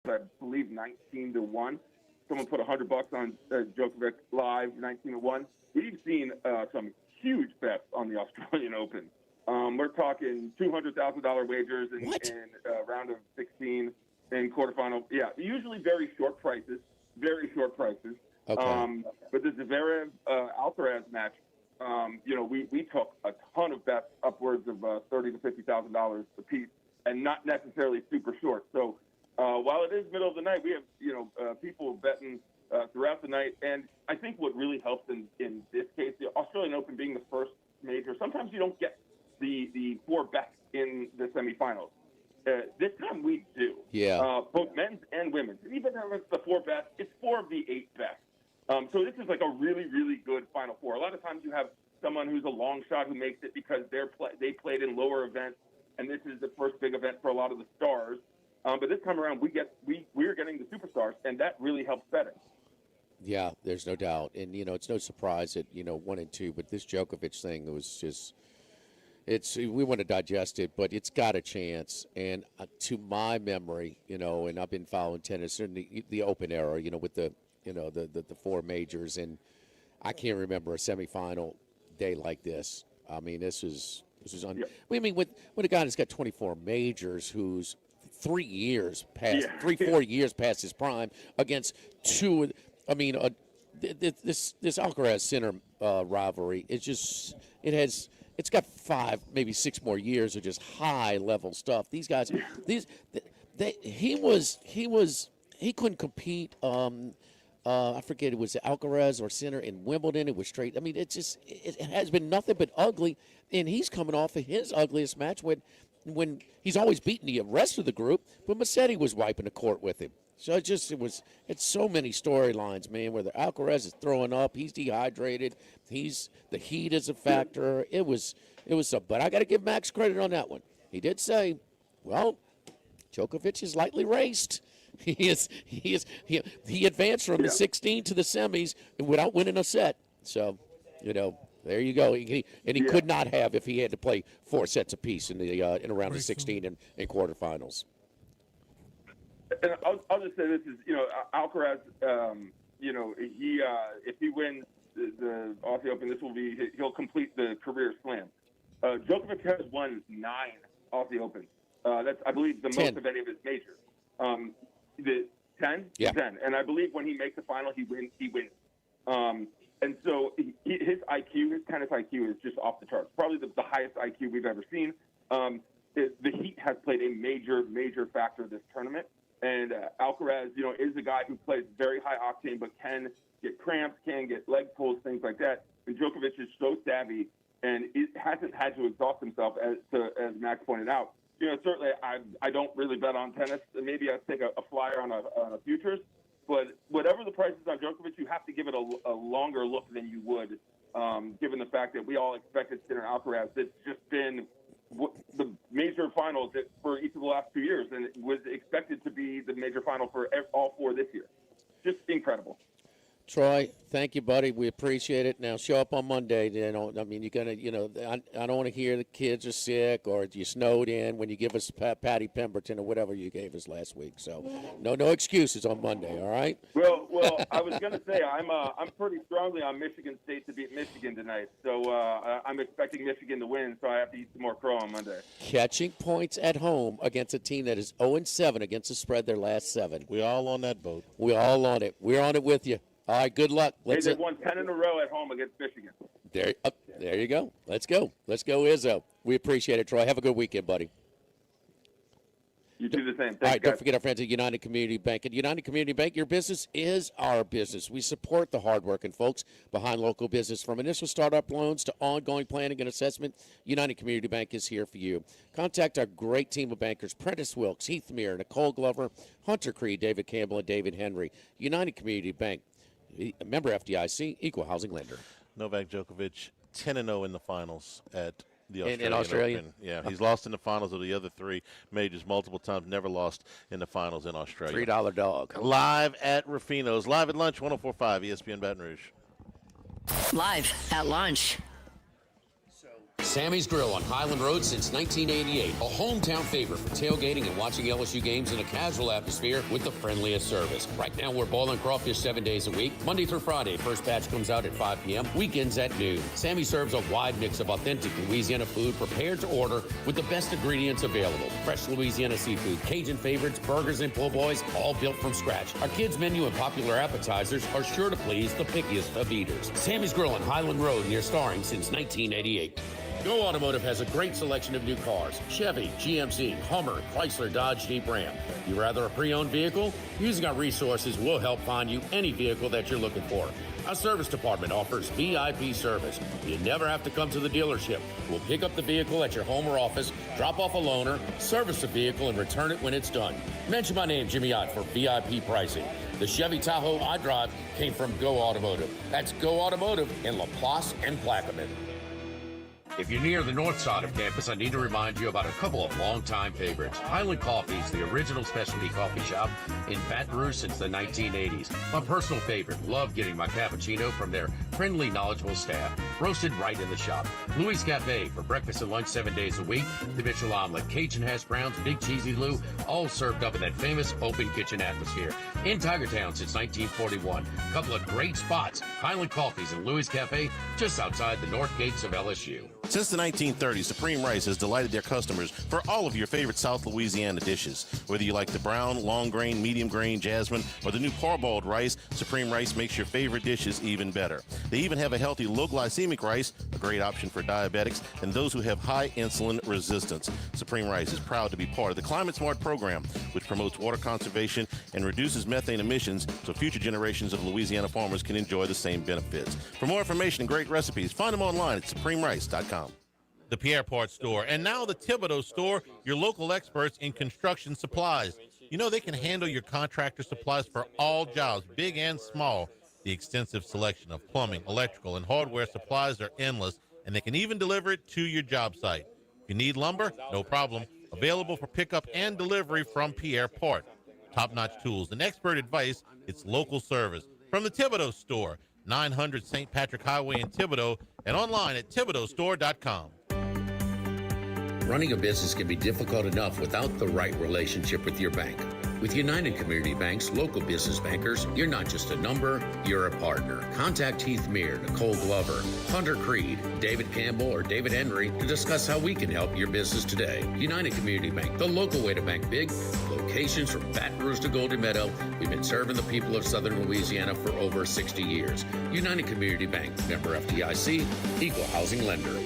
I believe 19-1. someone put $100 on Djokovic live, 19-1. We've seen some huge bets on the Australian Open. We're talking $200,000 wagers in round of 16 in quarterfinal. Yeah, usually very short prices. Okay. But the Zverev Alcaraz match, we took a ton of bets, upwards of $30,000 to $50,000 a piece, and not necessarily super short. So while it is middle of the night, we have people betting throughout the night. And I think what really helps in this case, the Australian Open being the first major, sometimes you don't get the 4 bets in the semifinals. This time we do. Yeah. Both men's and women's. Even though it's the 4 best, it's 4 of the 8 best. So this is like a really, really good Final Four. A lot of times you have someone who's a long shot who makes it because they played in lower events, and this is the first big event for a lot of the stars. But this time around, we're getting the superstars, and that really helps betting. Yeah, there's no doubt. And, it's no surprise that, 1 and 2, but this Djokovic thing was just – we want to digest it, but it's got a chance. And to my memory, and I've been following tennis in the Open era, with the 4 majors, and I can't remember a semifinal day like this. I mean, this is I mean, with a guy that's got 24 majors, who's 3 years past, 4 years past his prime, against 2. I mean, this Alcaraz Sinner rivalry, it's got 5, maybe 6 more years of just high level stuff. These guys, he couldn't compete. I forget, it was Alcaraz or Sinner in Wimbledon. It was straight. I mean, it has been nothing but ugly, and he's coming off of his ugliest match when he's always beaten the rest of the group, but Massetti was wiping the court with him. So it's so many storylines, man, where the Alcaraz is throwing up, he's dehydrated, the heat is a factor. It was but I got to give Max credit on that one. He did say, well, Djokovic is lightly raced. He advanced from the 16 to the semis without winning a set. So, there you go. He could not have if he had to play 4 sets apiece in a round of 16 in quarterfinals. And I'll just say this is, Alcaraz, if he wins the Aussie Open, he'll complete the career slam. Djokovic has won 9 Aussie Opens. That's, I believe, the 10. most of any of his majors. The 10? Yeah. 10. And I believe when he makes the final, he wins. And so his IQ, his tennis IQ is just off the charts. Probably the highest IQ we've ever seen. The heat has played a major, major factor this tournament. And Alcaraz, is a guy who plays very high octane, but can get cramps, can get leg pulls, things like that. And Djokovic is so savvy, and it hasn't had to exhaust himself, as Max pointed out. Certainly I don't really bet on tennis. Maybe I take a flyer on a futures. But whatever the price is on Djokovic, you have to give it a longer look than you would, given the fact that we all expected Sinner Alcaraz. It's just been the major finals for each of the last 2 years, and it was expected to be the major final for all 4 this year. Just incredible. Troy, thank you, buddy. We appreciate it. Now show up on Monday. I mean, you're gonna, I don't want to hear the kids are sick or you snowed in when you give us Patty Pemberton or whatever you gave us last week. So, no excuses on Monday. All right. Well, I was gonna say I'm pretty strongly on Michigan State to beat Michigan tonight. So I'm expecting Michigan to win. So I have to eat some more crow on Monday. Catching points at home against a team that is 0-7 against the spread their last 7. We all on that boat. We all on it. We're on it with you. All right, good luck. They've won 10 in a row at home against Michigan. There you go. Let's go, Izzo. We appreciate it, Troy. Have a good weekend, buddy. You do the same. Thanks, All right, guys. don't forget our friends at United Community Bank. At United Community Bank, your business is our business. We support the hardworking folks behind local business. From initial startup loans to ongoing planning and assessment, United Community Bank is here for you. Contact our great team of bankers, Prentice Wilkes, Heath Meir, Nicole Glover, Hunter Creed, David Campbell, and David Henry. United Community Bank. Member FDIC, equal housing lender. Novak Djokovic, 10-0 in the finals at the Australian in Australia? Open. Yeah, he's lost in the finals of the other 3 majors multiple times, never lost in the finals in Australia. $3 dog. Live at Ruffino's, live at lunch, 104.5 ESPN Baton Rouge. Live at lunch. Sammy's Grill on Highland Road since 1988. A hometown favorite for tailgating and watching LSU games in a casual atmosphere with the friendliest service. Right now, we're boiling crawfish 7 days a week, Monday through Friday. First batch comes out at 5 p.m., weekends at noon. Sammy serves a wide mix of authentic Louisiana food prepared to order with the best ingredients available. Fresh Louisiana seafood, Cajun favorites, burgers, and po' boys, all built from scratch. Our kids' menu and popular appetizers are sure to please the pickiest of eaters. Sammy's Grill on Highland Road near Starring since 1988. Go Automotive has a great selection of new cars. Chevy, GMC, Hummer, Chrysler, Dodge, Jeep, Ram. You rather a pre-owned vehicle? Using our resources will help find you any vehicle that you're looking for. Our service department offers VIP service. You never have to come to the dealership. We'll pick up the vehicle at your home or office, drop off a loaner, service the vehicle, and return it when it's done. Mention my name, Jimmy Ott, for VIP pricing. The Chevy Tahoe I drive came from Go Automotive. That's Go Automotive in LaPlace and Plaquemine. If you're near the north side of campus, I need to remind you about a couple of longtime favorites. Highland Coffee is the original specialty coffee shop in Baton Rouge since the 1980s. My personal favorite. Love getting my cappuccino from their friendly, knowledgeable staff. Roasted right in the shop. Louis Cafe for breakfast and lunch 7 days a week. The Mitchell omelet, Cajun hash browns, Big Cheesy Lou, all served up in that famous open kitchen atmosphere. In Tigertown since 1941. A couple of great spots. Highland Coffees and Louis Cafe just outside the north gates of LSU. Since the 1930s, Supreme Rice has delighted their customers for all of your favorite South Louisiana dishes. Whether you like the brown, long grain, medium grain, jasmine, or the new parboiled rice, Supreme Rice makes your favorite dishes even better. They even have a healthy low glycemic rice, a great option for diabetics and those who have high insulin resistance. Supreme Rice is proud to be part of the Climate Smart program, which promotes water conservation and reduces methane emissions so future generations of Louisiana farmers can enjoy the same benefits. For more information and great recipes, find them online at supremerice.com. The Pierre Part Store, and now the Thibodeau Store, your local experts in construction supplies. You know they can handle your contractor supplies for all jobs, big and small. The extensive selection of plumbing, electrical, and hardware supplies are endless, and they can even deliver it to your job site. If you need lumber, no problem. Available for pickup and delivery from Pierre Part. Top-notch tools and expert advice, it's local service. From the Thibodeau Store, 900 St. Patrick Highway in Thibodeau, and online at thibodeaustore.com. Running a business can be difficult enough without the right relationship with your bank. With United Community Bank's local business bankers, you're not just a number, you're a partner. Contact Heath Meir, Nicole Glover, Hunter Creed, David Campbell, or David Henry to discuss how we can help your business today. United Community Bank, the local way to bank big. Locations from Baton Rouge to Golden Meadow. We've been serving the people of Southern Louisiana for over 60 years. United Community Bank, member FDIC, equal housing lender.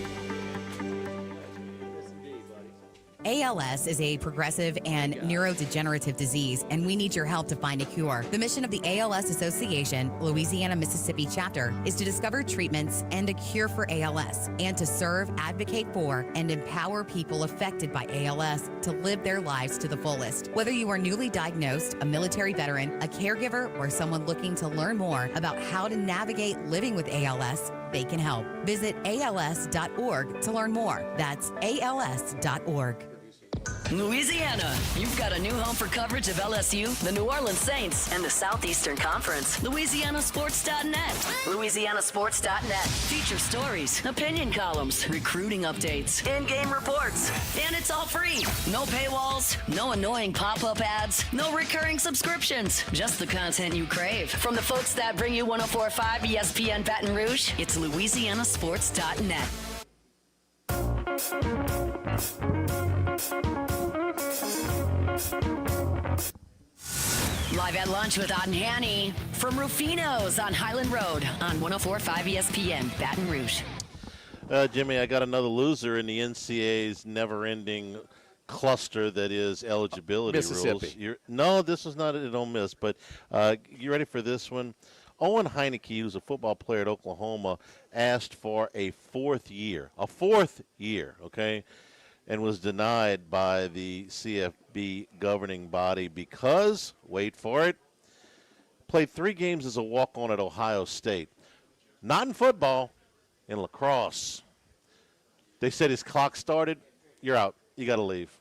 ALS is a progressive and neurodegenerative disease, and we need your help to find a cure. The mission of the ALS Association, Louisiana-Mississippi chapter, is to discover treatments and a cure for ALS, and to serve, advocate for, and empower people affected by ALS to live their lives to the fullest. Whether you are newly diagnosed, a military veteran, a caregiver, or someone looking to learn more about how to navigate living with ALS, they can help. Visit als.org to learn more. That's als.org. Louisiana, you've got a new home for coverage of LSU, the New Orleans Saints, and the Southeastern Conference. LouisianaSports.net. LouisianaSports.net. Feature stories, opinion columns, recruiting updates, in-game reports. And it's all free. No paywalls, no annoying pop-up ads, no recurring subscriptions. Just the content you crave. From the folks that bring you 104.5 ESPN Baton Rouge, it's LouisianaSports.net. Live at lunch with Ott and Hanny from Ruffino's on Highland Road on 104.5 ESPN Baton Rouge. Jimmy, I got another loser in the NCAA's never-ending cluster that is eligibility Mississippi. rules. No, this was not a don't miss, but you ready for this one? Owen Heineke, who's a football player at Oklahoma, asked for a fourth year, okay, and was denied by the CFB governing body because, wait for it, played 3 games as a walk-on at Ohio State. Not in football, in lacrosse. They said his clock started, you're out, you got to leave.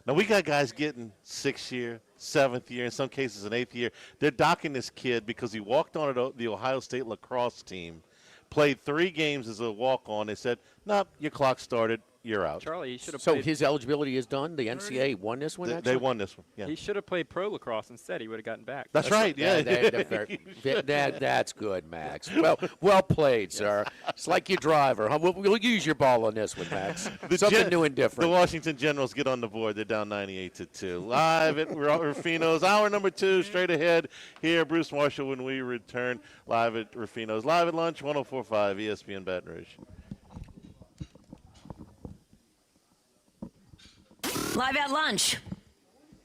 Now, we got guys getting 6th year, 7th year, in some cases an 8th year. They're docking this kid because he walked on the Ohio State lacrosse team, played 3 games as a walk-on. They said, Nope, your clock started. You're out. Charlie, he should have So played. his eligibility is done? The NCAA won this one, They actually? won this one. Yeah. He should have played pro lacrosse instead. He would have gotten back. That's right. Yeah. That's good, Max. Well played, sir. It's like your driver. Huh? We'll use your ball on this one, Max. Something new and different. The Washington Generals get on the board. They're down 98-2. Live at Ruffino's. Hour number 2, straight ahead here. Bruce Marshall when we return. Live at Ruffino's. Live at lunch, 104.5 ESPN Baton Rouge. Live at lunch.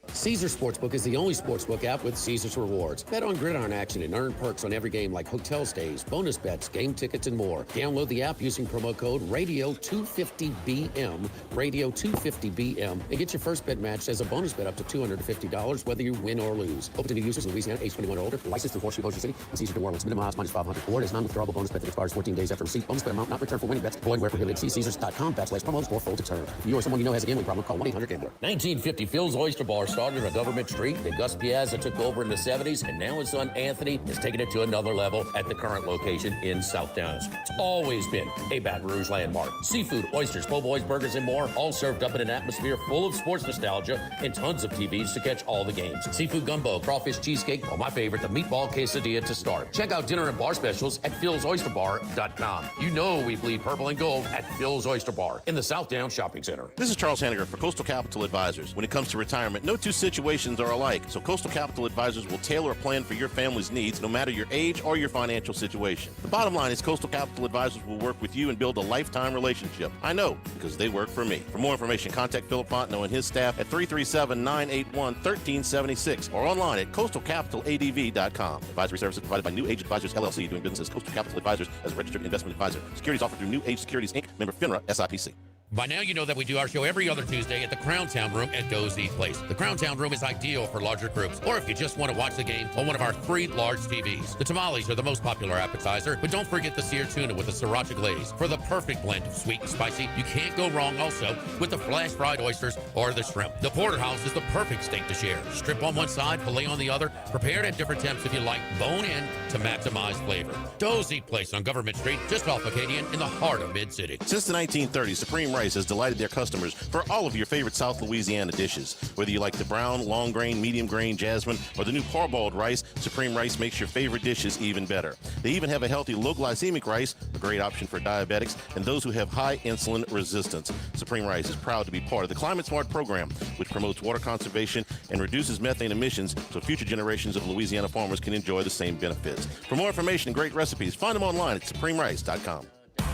Caesars Sportsbook is the only sportsbook app with Caesars Rewards. Bet on gridiron action and earn perks on every game like hotel stays, bonus bets, game tickets, and more. Download the app using promo code Radio250BM, Radio250BM, and get your first bet matched as a bonus bet up to $250 whether you win or lose. Open to new users in Louisiana, age 21 or older. Licensed to Horseshoe Bossier City. Caesars New Orleans. Minimum odds -500. Award is non-withdrawable bonus bet that expires 14 days after receipt. Bonus bet amount not returned for winning bets. Void where prohibited. See Caesars.com/promos or full deterrent. If you or someone you know has a gambling problem, call 1-800-GAMBLER. 1950 Phil's Oyster Bar started on Government Street. Then Gus Piazza took over in the 70s, and now his son Anthony is taking it to another level at the current location in South Downs. It's always been a Baton Rouge landmark. Seafood, oysters, po' boys, burgers, and more, all served up in an atmosphere full of sports nostalgia and tons of TVs to catch all the games. Seafood gumbo, crawfish cheesecake, or my favorite, the meatball quesadilla to start. Check out dinner and bar specials at philsoysterbar.com. You know we bleed purple and gold at Phil's Oyster Bar in the South Downs Shopping Center. This is Charles Hanniger for Coastal Capital Advisors. When it comes to retirement, no two situations are alike, so Coastal Capital Advisors will tailor a plan for your family's needs no matter your age or your financial situation. The bottom line is Coastal Capital Advisors will work with you and build a lifetime relationship. I know, because they work for me. For more information, contact Philip Fontenot and his staff at 337-981-1376 or online at coastalcapitaladv.com. Advisory services provided by New Age Advisors, LLC, doing business as Coastal Capital Advisors as a registered investment advisor. Securities offered through New Age Securities, Inc., member FINRA, SIPC. By now, you know that we do our show every other Tuesday at the Crown Town Room at Dozy Place. The Crown Town Room is ideal for larger groups, or if you just want to watch the game on one of our 3 large TVs. The tamales are the most popular appetizer, but don't forget the seared tuna with the sriracha glaze. For the perfect blend of sweet and spicy, you can't go wrong also with the flash fried oysters or the shrimp. The porterhouse is the perfect steak to share. Strip on one side, filet on the other, prepared at different temps if you like, bone in to maximize flavor. Dozy Place on Government Street, just off Acadian in the heart of Mid-City. Since the 1930s, Supreme Rice has delighted their customers for all of your favorite South Louisiana dishes. Whether you like the brown, long grain, medium grain, jasmine, or the new parboiled rice, Supreme Rice makes your favorite dishes even better. They even have a healthy low glycemic rice, a great option for diabetics and those who have high insulin resistance. Supreme Rice is proud to be part of the Climate Smart program, which promotes water conservation and reduces methane emissions so future generations of Louisiana farmers can enjoy the same benefits. For more information and great recipes, find them online at supremerice.com.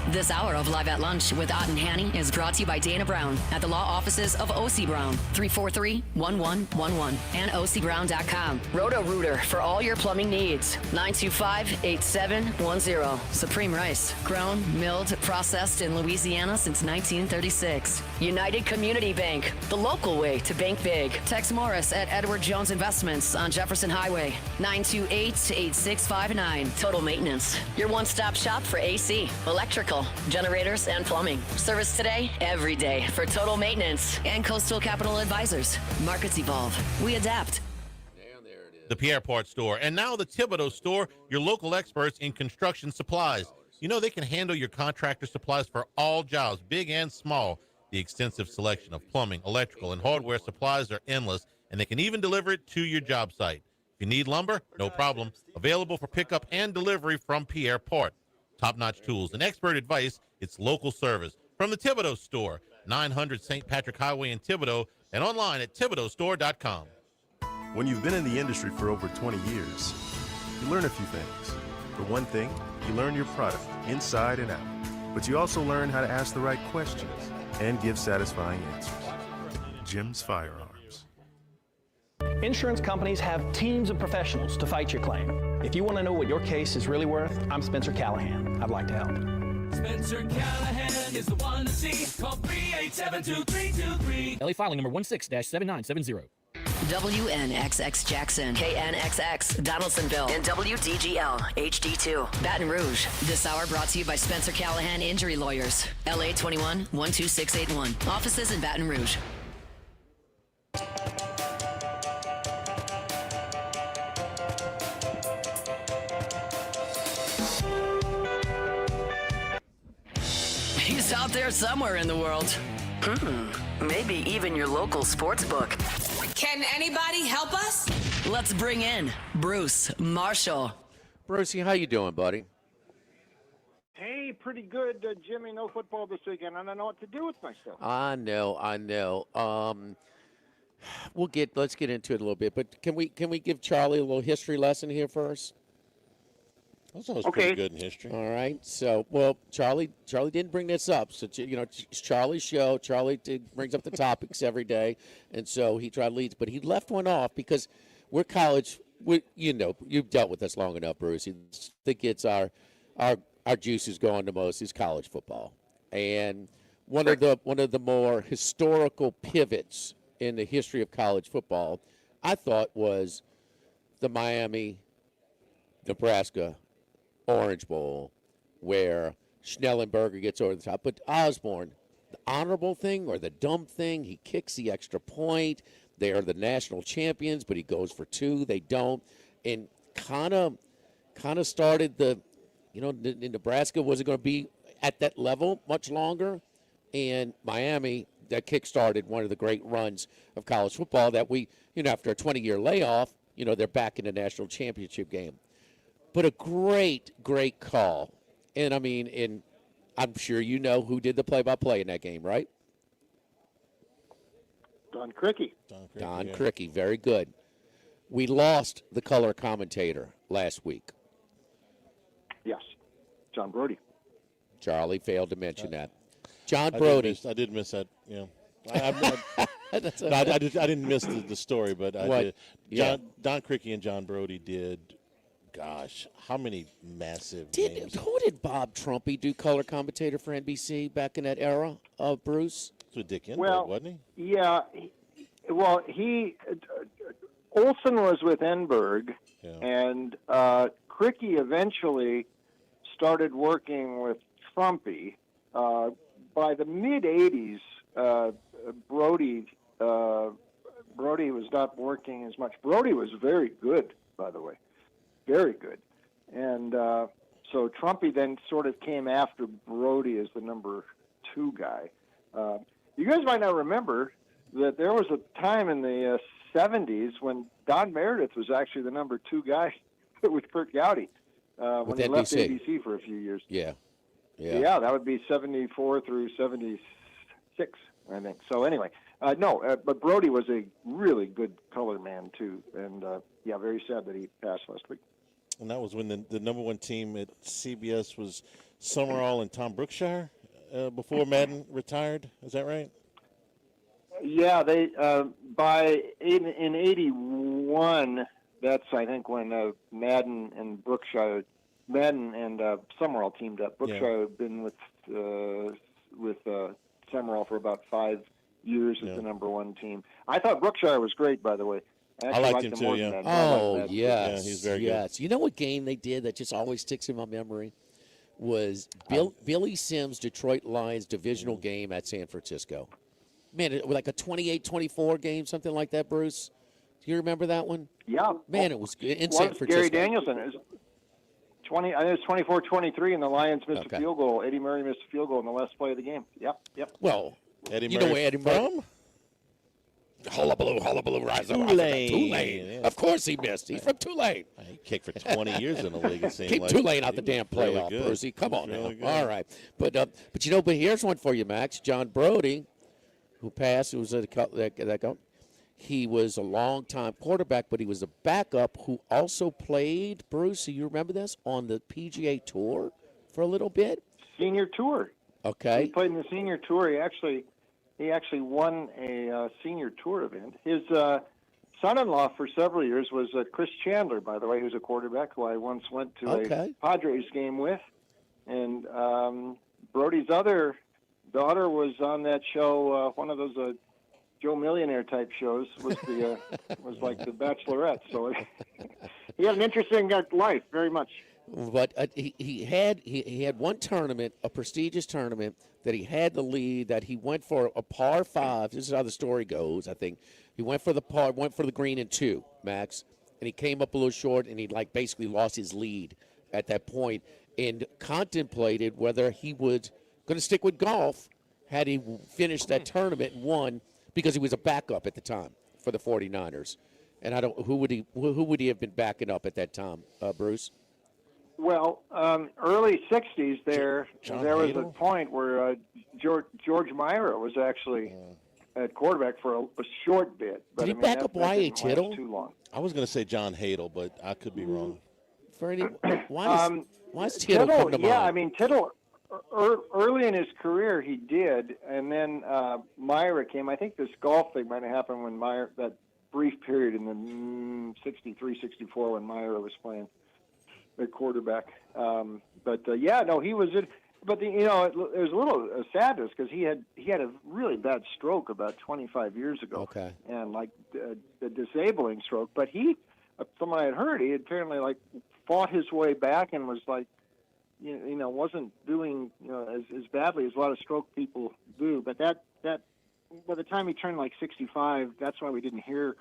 This hour of Live at Lunch with Ott and Hanny is brought to you by Dana Brown at the law offices of O.C. Brown, 343-1111, and ocbrown.com. Roto-Rooter for all your plumbing needs, 925-8710. Supreme Rice, grown, milled, processed in Louisiana since 1936. United Community Bank, the local way to bank big. Tex Morris at Edward Jones Investments on Jefferson Highway, 928-8659. Total Maintenance, your one-stop shop for AC, electrical, generators, and plumbing. Service today, every day for Total Maintenance and Coastal Capital Advisors. Markets evolve. We adapt. The Pierre Part Store, and now the Thibodeau Store, your local experts in construction supplies. You know they can handle your contractor supplies for all jobs, big and small. The extensive selection of plumbing, electrical, and hardware supplies are endless, and they can even deliver it to your job site. If you need lumber, no problem. Available for pickup and delivery from Pierre Part. Top-notch tools and expert advice, it's local service. From the Thibodeau Store, 900 St. Patrick Highway in Thibodeau, and online at thibodeaustore.com. When you've been in the industry for over 20 years, you learn a few things. For one thing, you learn your product inside and out. But you also learn how to ask the right questions and give satisfying answers. Jim's Firearms. Insurance companies have teams of professionals to fight your claim. If you want to know what your case is really worth, I'm Spencer Callahan. I'd like to help. Spencer Callahan is the one to see. Call 387-2323. LA filing number 16-7970. WNXX Jackson, KNXX Donaldsonville, and WDGL HD2 Baton Rouge. This hour brought to you by Spencer Callahan Injury Lawyers, LA 21 12681. Offices in Baton Rouge. He's It's out there somewhere in the world. Maybe even your local sports book. Can anybody help us? Let's bring in Bruce Marshall. Brucey, how you doing, buddy? Hey, pretty good, Jimmy. No football this weekend. I don't know what to do with myself. I know. Let's get into it a little bit, but can we give Charlie a little history lesson here first? That's always pretty good in history. All right. So, Charlie didn't bring this up. So, it's Charlie's show. Charlie brings up the topics every day, and so he tried to lead, but he left one off because we're college. You've dealt with us long enough, Bruce. I think it's our juices going the most is college football, and one of the more historical pivots in the history of college football, I thought, was the Miami, Nebraska Orange Bowl, where Schnellenberger gets over the top. But Osborne, the honorable thing or the dumb thing, he kicks the extra point. They are the national champions, but he goes for two. They don't. And kind of started Nebraska wasn't going to be at that level much longer. And Miami, that kick-started one of the great runs of college football that we, after a 20-year layoff, they're back in the national championship game. But a great, great call. And, I'm sure you know who did the play-by-play in that game, right? Don Criqui. Don Criqui, very good. We lost the color commentator last week. Yes, John Brody. Charlie failed to mention that. John Brody. I did miss that, yeah. I didn't miss the story, but I did. Don Criqui and John Brody did, gosh, how many massive games? Who did Bob Trumpy do color commentator for NBC back in that era of Bruce? It was Dick Enberg, wasn't he? Yeah. Olson was with Enberg, and Criqui eventually started working with Trumpy. By the mid-'80s, Brody was not working as much. Brody was very good, by the way, very good. And so Trumpy then sort of came after Brody as the number 2 guy. You guys might not remember that there was a time in the 70s when Don Meredith was actually the number 2 guy with Kurt Gowdy when he left ABC for a few years. Yeah, that would be 74 through 76, I think. So anyway, but Brody was a really good color man too, and very sad that he passed last week. And that was when the number 1 team at CBS was Summerall and Tom Brookshire before Madden retired. Is that right? Yeah, they in '81. That's I think when Madden and Summerall teamed up. Brookshire had been with Summerall for about 5 years as the number 1 team. I thought Brookshire was great, by the way. I liked him too. Yeah. Oh yes, he's very good. You know what game they did that just always sticks in my memory was Billy Sims' Detroit Lions divisional game at San Francisco. Man, it was like a 28-24 game, something like that, Bruce. Do you remember that one? Yeah. Man, it was good. In San Francisco. Gary Danielson. It was I think it was 24-23, and the Lions missed a field goal. Eddie Murray missed a field goal in the last play of the game. Yep. Well, Eddie you Murray know where Eddie Murray Hullabaloo, rise up. Tulane. Of course he missed. He's from Tulane. He kicked for 20 years in the league, it seemed Keep like. Tulane out the damn playoff, really Brucey. Come on really now. All right. But here's one for you, Max. John Brody, who passed, he was a long-time quarterback, but he was a backup who also played, Bruce, do you remember this, on the PGA Tour for a little bit? Senior Tour. Okay. He played in the Senior Tour. He actually won a Senior Tour event. His son-in-law for several years was Chris Chandler, by the way, who's a quarterback who I once went to a Padres game with. And Brody's other daughter was on that show, one of those Joe Millionaire type shows, was like the Bachelorette. So he had an interesting life, very much. But he had one tournament, a prestigious tournament, that he had the lead, that he went for a par 5. This is how the story goes, I think. He went for the green in 2, Max, and he came up a little short, and he basically lost his lead at that point and contemplated whether he was going to stick with golf had he finished that tournament and won because he was a backup at the time for the 49ers. And I don't who would he have been backing up at that time, Bruce? Well, early '60s, there was a point where George Myra was actually at quarterback for a short bit. But Did he back up that Y.H. didn't last Tittle? too long. I was going to say John Hadle, but I could be wrong. Why is Tittle come to mind? Yeah, I mean Tittle. Early in his career, he did, and then Myra came. I think this golf thing might have happened when Myra, that brief period in the 63, 64 when Myra was playing the quarterback. He was it. But there's a little sadness because he had a really bad stroke about 25 years ago. Okay. And like a disabling stroke. But he, from what I had heard, he had apparently like fought his way back and was like, wasn't doing as badly as a lot of stroke people do. But that by the time he turned like 65, that's why we didn't hear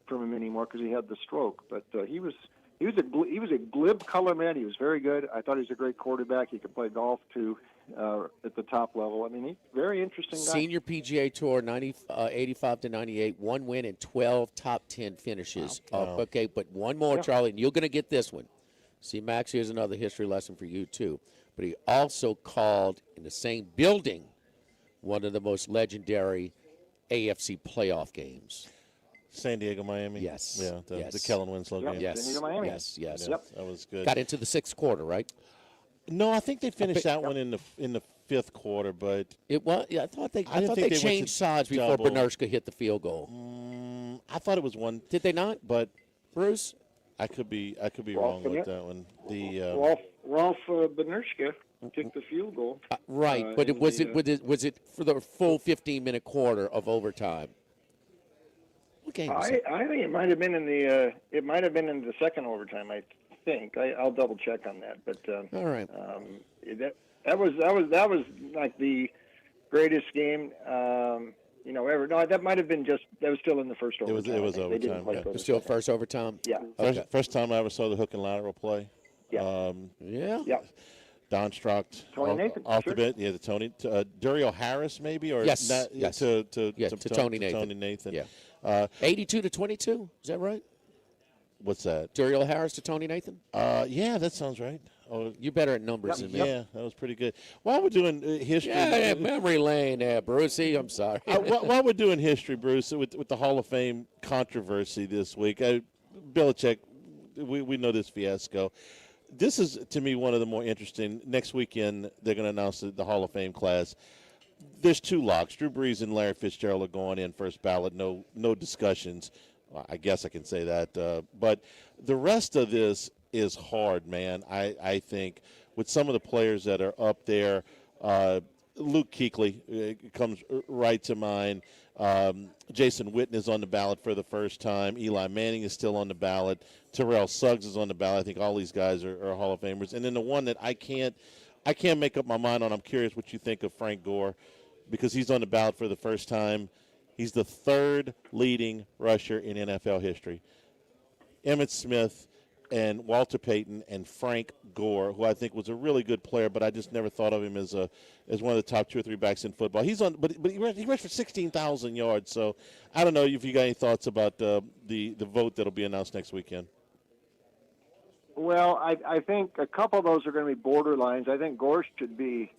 from him anymore because he had the stroke. But he was a glib color man. He was very good. I thought he was a great quarterback. He could play golf too at the top level. I mean, he's very interesting guy. Senior PGA Tour 85 to 98, 1 win and 12 top 10 finishes. Wow. Okay, but one more, Charlie, and you're going to get this one. See, Max, here's another history lesson for you, too. But he also called, in the same building, one of the most legendary AFC playoff games. San Diego, Miami? Yes. Yeah, Yes. the Kellen Winslow game. Yes. San Diego, Miami. Yes. Yeah, that was good. Got into the sixth quarter, right? No, I think they finished that one in the fifth quarter, but It was. Yeah, I thought they I didn't think they went changed to sides before double. Bernarska hit the field goal. I thought it was one. Did they not, But Bruce? I could be Ralph wrong with that one. Ralph Benershka kicked the field goal. Right, but in was the, it for the full 15-minute quarter of overtime? What game was it? I think it might have been in the second overtime. I think I'll double check on that. But All right. that was like the greatest game ever. No, that might have been that was still in the first overtime. It was I think. They didn't overtime, quite yeah. go It to was still second. first overtime? Yeah. Okay. First time I ever saw the hook and lateral play. Yeah. Yeah. Yeah. Don Strock Tony Nathan, off sure. the bit. Yeah, the Tony Duriel Harris maybe or Yes, not, yes. to Tony Nathan. Tony Nathan. Yeah. 82 to 22. Is that right? What's that? Duriel Harris to Tony Nathan? Yeah, that sounds right. Oh, You're better at numbers than me. yeah, that was pretty good. While we're doing history, Yeah, memory lane there, Brucey. I'm sorry. while we're doing history, Bruce, with the Hall of Fame controversy this week, Belichick, we know this fiasco. This is, to me, one of the more interesting. Next weekend, they're going to announce the Hall of Fame class. There's two locks. Drew Brees and Larry Fitzgerald are going in first ballot. No discussions. Well, I guess I can say that. But the rest of this is hard, man. I think with some of the players that are up there, Luke Kuechly comes right to mind. Jason Witten is on the ballot for the first time. Eli Manning is still on the ballot. Terrell Suggs is on the ballot. I think all these guys are Hall of Famers. And then the one that I can't make up my mind on, I'm curious what you think of Frank Gore, because he's on the ballot for the first time. He's the third leading rusher in NFL history. Emmitt Smith and Walter Payton and Frank Gore, who I think was a really good player, but I just never thought of him as one of the top 2 or 3 backs in football. He's on, but he rushed for 16,000 yards. So I don't know if you got any thoughts about the vote that'll be announced next weekend. Well, I think a couple of those are going to be borderlines. I think Gore should be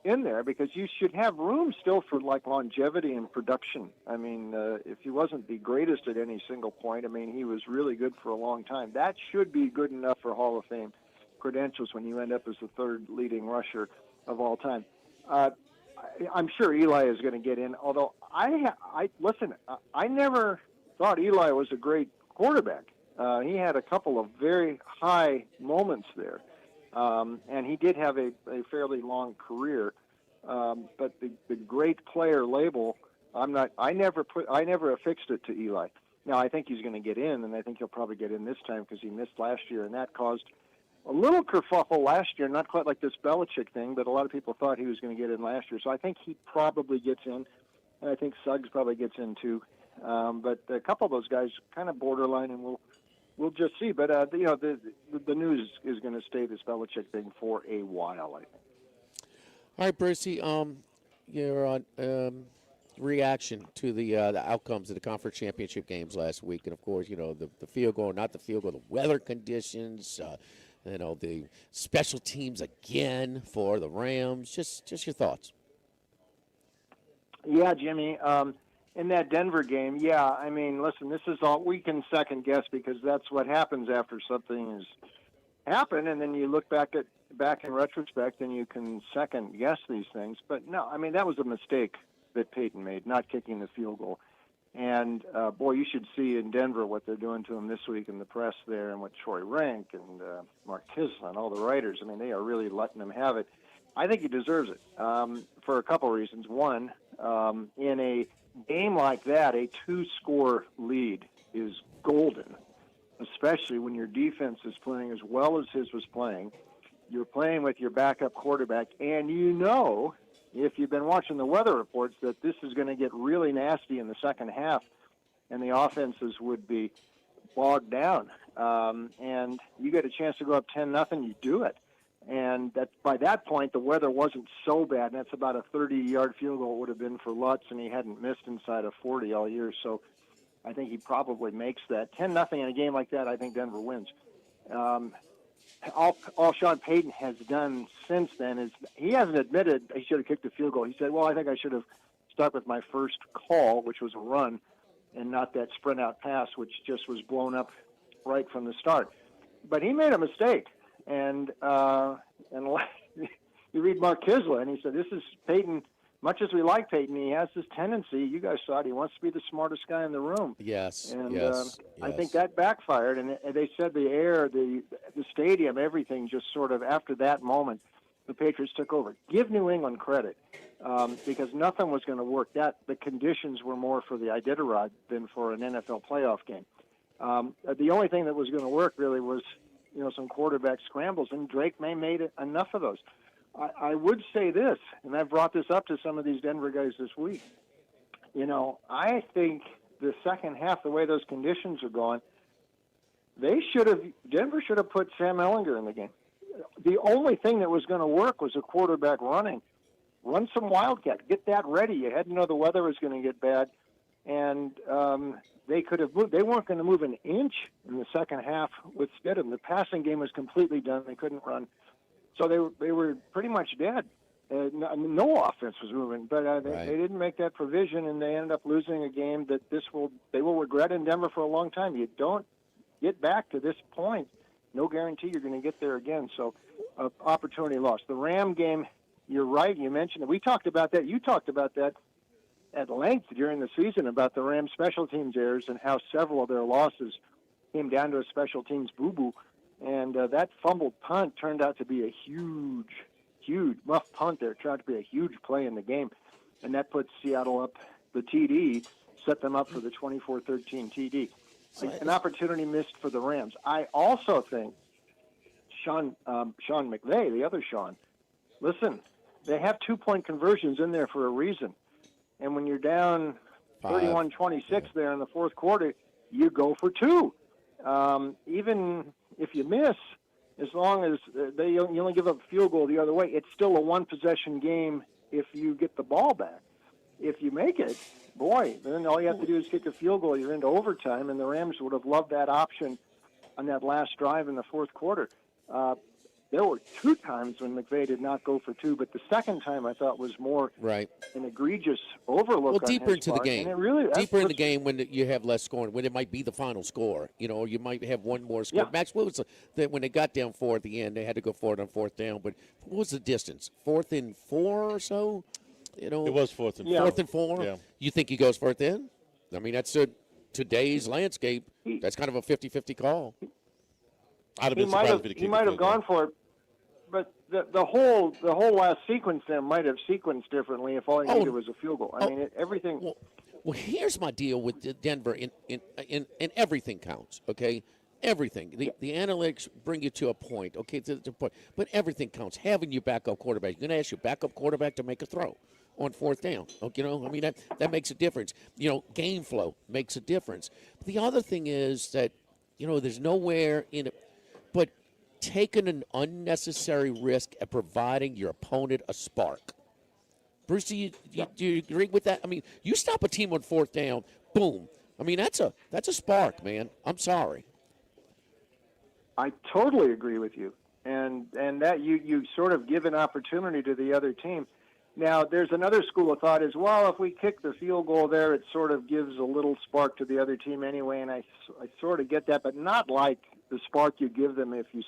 in there because you should have room still for like longevity and production. I mean, if he wasn't the greatest at any single point, I mean, he was really good for a long time. That should be good enough for Hall of Fame credentials when you end up as the third leading rusher of all time. I'm sure Eli is going to get in, although listen, I never thought Eli was a great quarterback. He had a couple of very high moments there. And he did have a fairly long career, but the great player label, I never affixed it to Eli. Now I think he's going to get in, and I think he'll probably get in this time because he missed last year, and that caused a little kerfuffle last year. Not quite like this Belichick thing, but a lot of people thought he was going to get in last year. So I think he probably gets in, and I think Suggs probably gets in too. But a couple of those guys kind of borderline, and we'll just see. But the news is going to stay this Belichick thing for a while, I think. All right, Brucey, your reaction to the outcomes of the conference championship games last week, and of course, the field goal, not the field goal, the weather conditions, the special teams again for the Rams. Just your thoughts. Yeah, Jimmy. In that Denver game, I mean, listen, this is all we can second guess because that's what happens after something has happened, and then you look back in retrospect and you can second guess these things. But no, I mean, that was a mistake that Peyton made, not kicking the field goal. And boy, you should see in Denver what they're doing to him this week in the press there, and with Troy Rank and Mark Kislin and all the writers. I mean, they are really letting him have it. I think he deserves it for a couple of reasons. One, in a game like that, a 2-score lead is golden, especially when your defense is playing as well as his was playing. You're playing with your backup quarterback, and if you've been watching the weather reports, that this is going to get really nasty in the second half, and the offenses would be bogged down. And you get a chance to go up 10-0, you do it. And that by that point, the weather wasn't so bad, and that's about a 30-yard field goal would have been for Lutz, and he hadn't missed inside of 40 all year. So I think he probably makes that. 10-0 in a game like that, I think Denver wins. All Sean Payton has done since then is he hasn't admitted he should have kicked the field goal. He said, well, I think I should have stuck with my first call, which was a run, and not that sprint-out pass, which just was blown up right from the start. But he made a mistake. And you read Mark Kislin, and he said, this is Peyton. Much as we like Peyton, he has this tendency, you guys saw it, he wants to be the smartest guy in the room. Yes, and yes. I think that backfired. And they said the air, the stadium, everything just sort of, after that moment, the Patriots took over. Give New England credit because nothing was going to work. The conditions were more for the Iditarod than for an NFL playoff game. The only thing that was going to work really was some quarterback scrambles, and Drake May made enough of those. I would say this, and I've brought this up to some of these Denver guys this week. I think the second half, the way those conditions are going, Denver should have put Sam Ehlinger in the game. The only thing that was going to work was a quarterback running. Run some Wildcat. Get that ready. You had to know the weather was going to get bad, and they could have moved. They weren't going to move an inch in the second half with Stidham. The passing game was completely done. They couldn't run. So they were pretty much dead. No offense was moving, but they didn't make that provision, and they ended up losing a game that they will regret in Denver for a long time. You don't get back to this point, no guarantee you're going to get there again. So opportunity lost. The Ram game, you're right. You mentioned it. We talked about that. You talked about that at length during the season about the Rams special teams errors and how several of their losses came down to a special teams boo-boo. And that fumbled punt turned out to be a huge muff punt there. It turned out to be a huge play in the game. And that put Seattle up the TD, set them up for the 24-13 TD. An opportunity missed for the Rams. I also think Sean McVay, the other Sean, listen, they have 2-point conversions in there for a reason. And when you're down 31-26 there in the fourth quarter, you go for 2. Even if you miss, as long as you only give up a field goal the other way, it's still a one-possession game if you get the ball back. If you make it, boy, then all you have to do is kick a field goal. You're into overtime, and the Rams would have loved that option on that last drive in the fourth quarter. There were 2 times when McVay did not go for 2, but the second time I thought was more an egregious overlook. Well, on deeper his into part. the game, And it really, deeper in the game when you have less scoring, when it might be the final score. You might have one more score. Yeah. Max, what was when they got down 4 at the end? They had to go for it on 4th down, but what was the distance? 4th and 4 or so? It was 4th and 4. 4th and 4. Yeah. You think he goes for it then? I mean, that's today's landscape. That's kind of a 50-50 call. I'd have He been might surprised have, if he'd he kept might the have field goal. gone for it, but the whole last sequence there might have sequenced differently if all he needed was a field goal. I mean, everything. Well, here's my deal with Denver. In everything counts. Okay, everything. The analytics bring you to a point. Okay, to a point, but everything counts. Having your backup quarterback. You're going to ask your backup quarterback to make a throw on 4th down. Okay, I mean that makes a difference. Game flow makes a difference. But the other thing is that there's nowhere in it, but taking an unnecessary risk at providing your opponent a spark. Bruce, do you agree with that? I mean, you stop a team on fourth down, boom. I mean, that's a spark, man. I'm sorry. I totally agree with you, and that you sort of give an opportunity to the other team. Now, there's another school of thought as well. If we kick the field goal there, it sort of gives a little spark to the other team anyway, and I sort of get that, but not like the spark you give them if you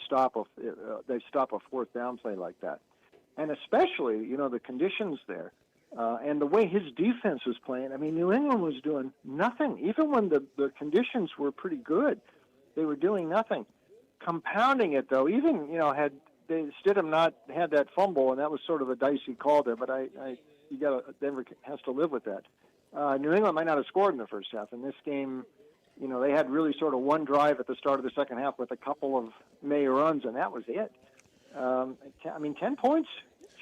they stop a fourth down play like that. And especially, the conditions there and the way his defense was playing. I mean, New England was doing nothing. Even when the conditions were pretty good, they were doing nothing. Compounding it, though, even, had Stidham not had that fumble, and that was sort of a dicey call there, but Denver has to live with that. New England might not have scored in the first half. In this game, they had really sort of one drive at the start of the second half with a couple of May runs, and that was it. 10 points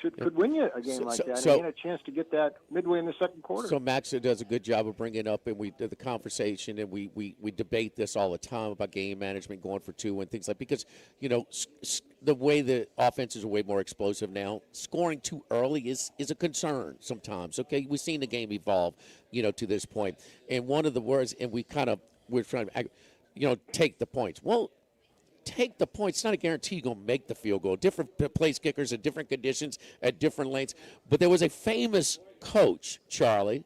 could win you a game like that. And you had a chance to get that midway in the second quarter. So Max does a good job of bringing up, and we did the conversation, and we debate this all the time about game management, going for two and things like, because the way the offenses are way more explosive now, scoring too early is a concern sometimes. Okay, we've seen the game evolve, to this point, and one of the words, and we're trying to, take the points. Well, take the points. It's not a guarantee you're going to make the field goal. Different place kickers at different conditions at different lengths. But there was a famous coach, Charlie,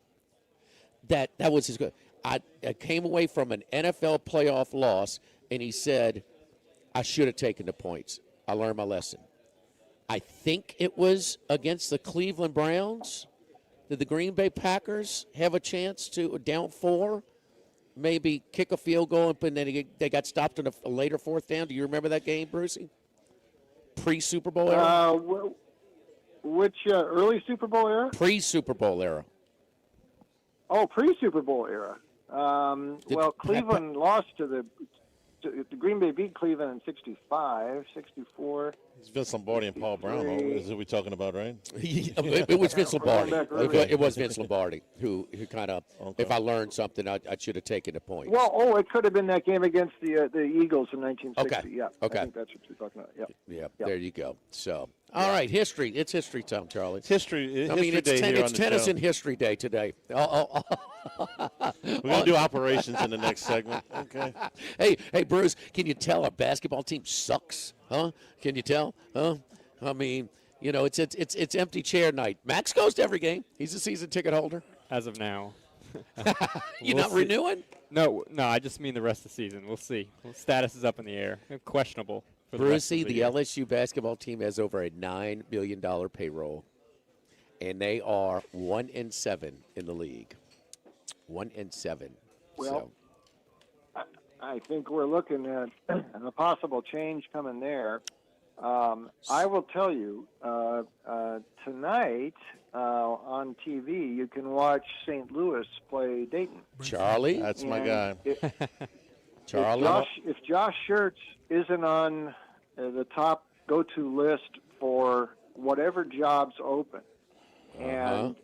that was his. I came away from an NFL playoff loss, and he said, I should have taken the points. I learned my lesson. I think it was against the Cleveland Browns. Did the Green Bay Packers have a chance to, down 4, maybe kick a field goal, and then they got stopped on a later fourth down? Do you remember that game, Brucey? Pre-Super Bowl era? Which early Super Bowl era? Pre-Super Bowl era. Oh, pre-Super Bowl era. Cleveland lost to the Green Bay beat Cleveland in 65, 64. It's Vince Lombardi and Paul Brown. Is what we're talking about, right? It was Vince Lombardi. It was Vince Lombardi who kind of, if I learned something, I should have taken the points. Well, it could have been that game against the Eagles in 1960. Okay. Yeah. Okay. I think that's what you're talking about. Yep. Yeah. There you go. So, all right, history. It's history time, Charlie. It's history. It's tennis and history day today. We're gonna do operations in the next segment. Okay. Hey, Bruce, can you tell our basketball team sucks? Huh? Can you tell? Huh? I mean, it's empty chair night. Max goes to every game. He's a season ticket holder. As of now. You're not renewing? No, I just mean the rest of the season. We'll see. Status is up in the air. Questionable. For Brucey, the year. LSU basketball team has over a $9 million payroll, and they are 1-7 in the league. 1-7. Well, I think we're looking at a possible change coming there. I will tell you, tonight on TV, you can watch St. Louis play Dayton. Charlie? That's my guy. Charlie? If Josh Schertz isn't on the top go-to list for whatever jobs open, and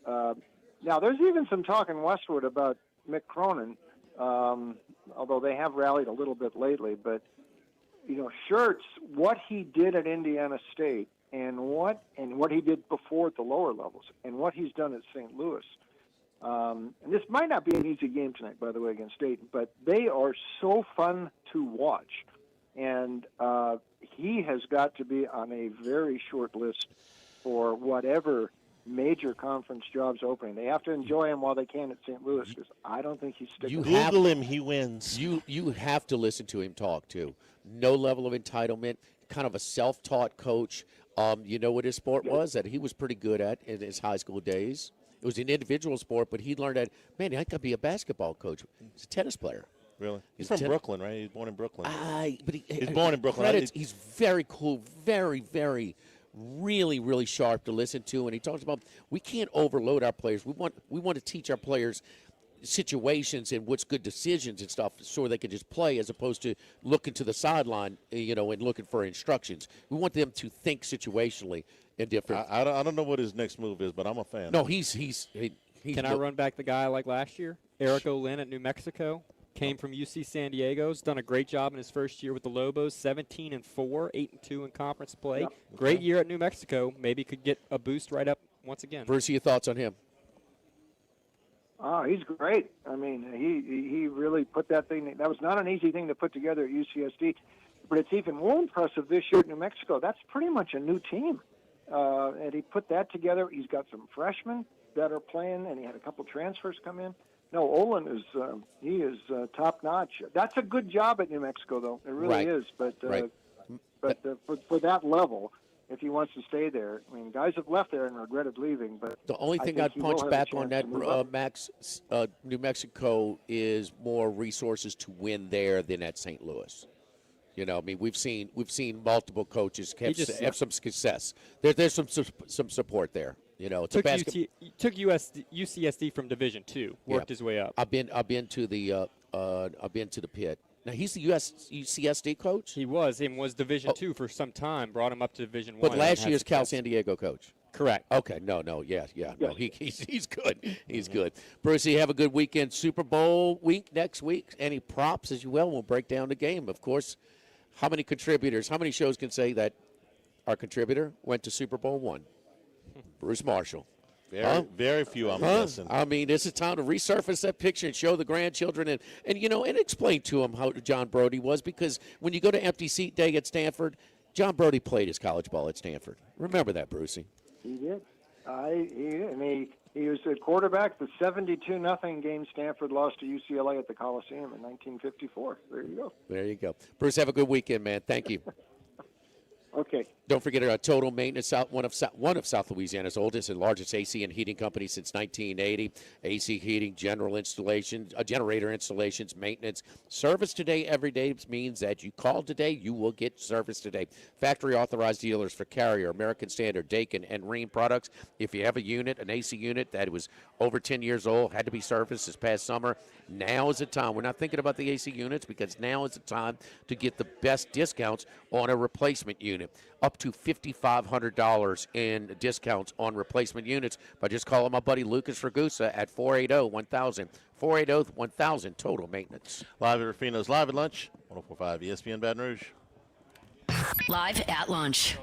now there's even some talk in Westwood about Mick Cronin, although they have rallied a little bit lately, but Schertz, what he did at Indiana State and what he did before at the lower levels and what he's done at St. Louis. And this might not be an easy game tonight, by the way, against Dayton, but they are so fun to watch. And he has got to be on a very short list for whatever major conference jobs opening. They have to enjoy him while they can at St. Louis, because I don't think he's sticking. Google him, he wins. You have to listen to him talk, too. No level of entitlement, kind of a self-taught coach. You know what his sport was that he was pretty good at in his high school days? It was an individual sport, but he learned that, man, I could be a basketball coach. He's a tennis player. Really? He's from Brooklyn, right? He's born in Brooklyn. But he's born in Brooklyn. He's very cool, very, very, really, really sharp to listen to. And he talks about we can't overload our players. We want to teach our players situations and what's good decisions and stuff so they can just play, as opposed to looking to the sideline, and looking for instructions. We want them to think situationally and different. I don't know what his next move is, but I'm a fan. No, he's Can I run back the guy like last year? Eric Olin at New Mexico. came from UC San Diego. Has done a great job in his first year with the Lobos, 17-4, 8-2 in conference play. Yep. Great year at New Mexico. Maybe could get a boost right up once again. Bruce, your thoughts on him? Oh, he's great. I mean, he really put that thing. That was not an easy thing to put together at UCSD, but it's even more impressive this year at New Mexico. That's pretty much a new team, and he put that together. He's got some freshmen that are playing, and he had a couple transfers come in. No, Olin is top notch. That's a good job at New Mexico, though. It really is. But for that level, if he wants to stay there, I mean, guys have left there and regretted leaving. But the only thing I'd punch back on that, Max, New Mexico is more resources to win there than at St. Louis. You know, I mean, we've seen multiple coaches have some success. There's some support there. You know, it's took UCSD from Division II, worked his way up. I've been to the pit. Now he's the UCSD coach. He was Division II for some time. Brought him up to Division I. But last year's Cal San Diego coach. Correct. Okay. No. No. He's good. He's good. Brucey, have a good weekend. Super Bowl week next week. Any props as well? We'll break down the game. Of course. How many contributors? How many shows can say that our contributor went to Super Bowl I? Bruce Marshall. Very few, I'm guessing. I mean, this is time to resurface that picture and show the grandchildren and explain to them how John Brody was, because when you go to empty seat day at Stanford, John Brody played his college ball at Stanford. Remember that, Brucey. He did. He was the quarterback. The 72-0 game Stanford lost to UCLA at the Coliseum in 1954. There you go. There you go. Bruce, have a good weekend, man. Thank you. Okay. Don't forget our Total Maintenance, one of South Louisiana's oldest and largest AC and heating company since 1980. AC heating, general installations, generator installations, maintenance. Service today, every day means that you call today, you will get service today. Factory authorized dealers for Carrier, American Standard, Daikin, and Rheem products. If you have a unit, an AC unit that was over 10 years old, had to be serviced this past summer, now is the time. We're not thinking about the AC units because now is the time to get the best discounts on a replacement unit. Up to $5,500 in discounts on replacement units by just calling my buddy Lucas Ragusa at 480-1000. 480-1000 Total Maintenance. Live at Ruffino's Live at Lunch, 104.5 ESPN Baton Rouge. Live at lunch.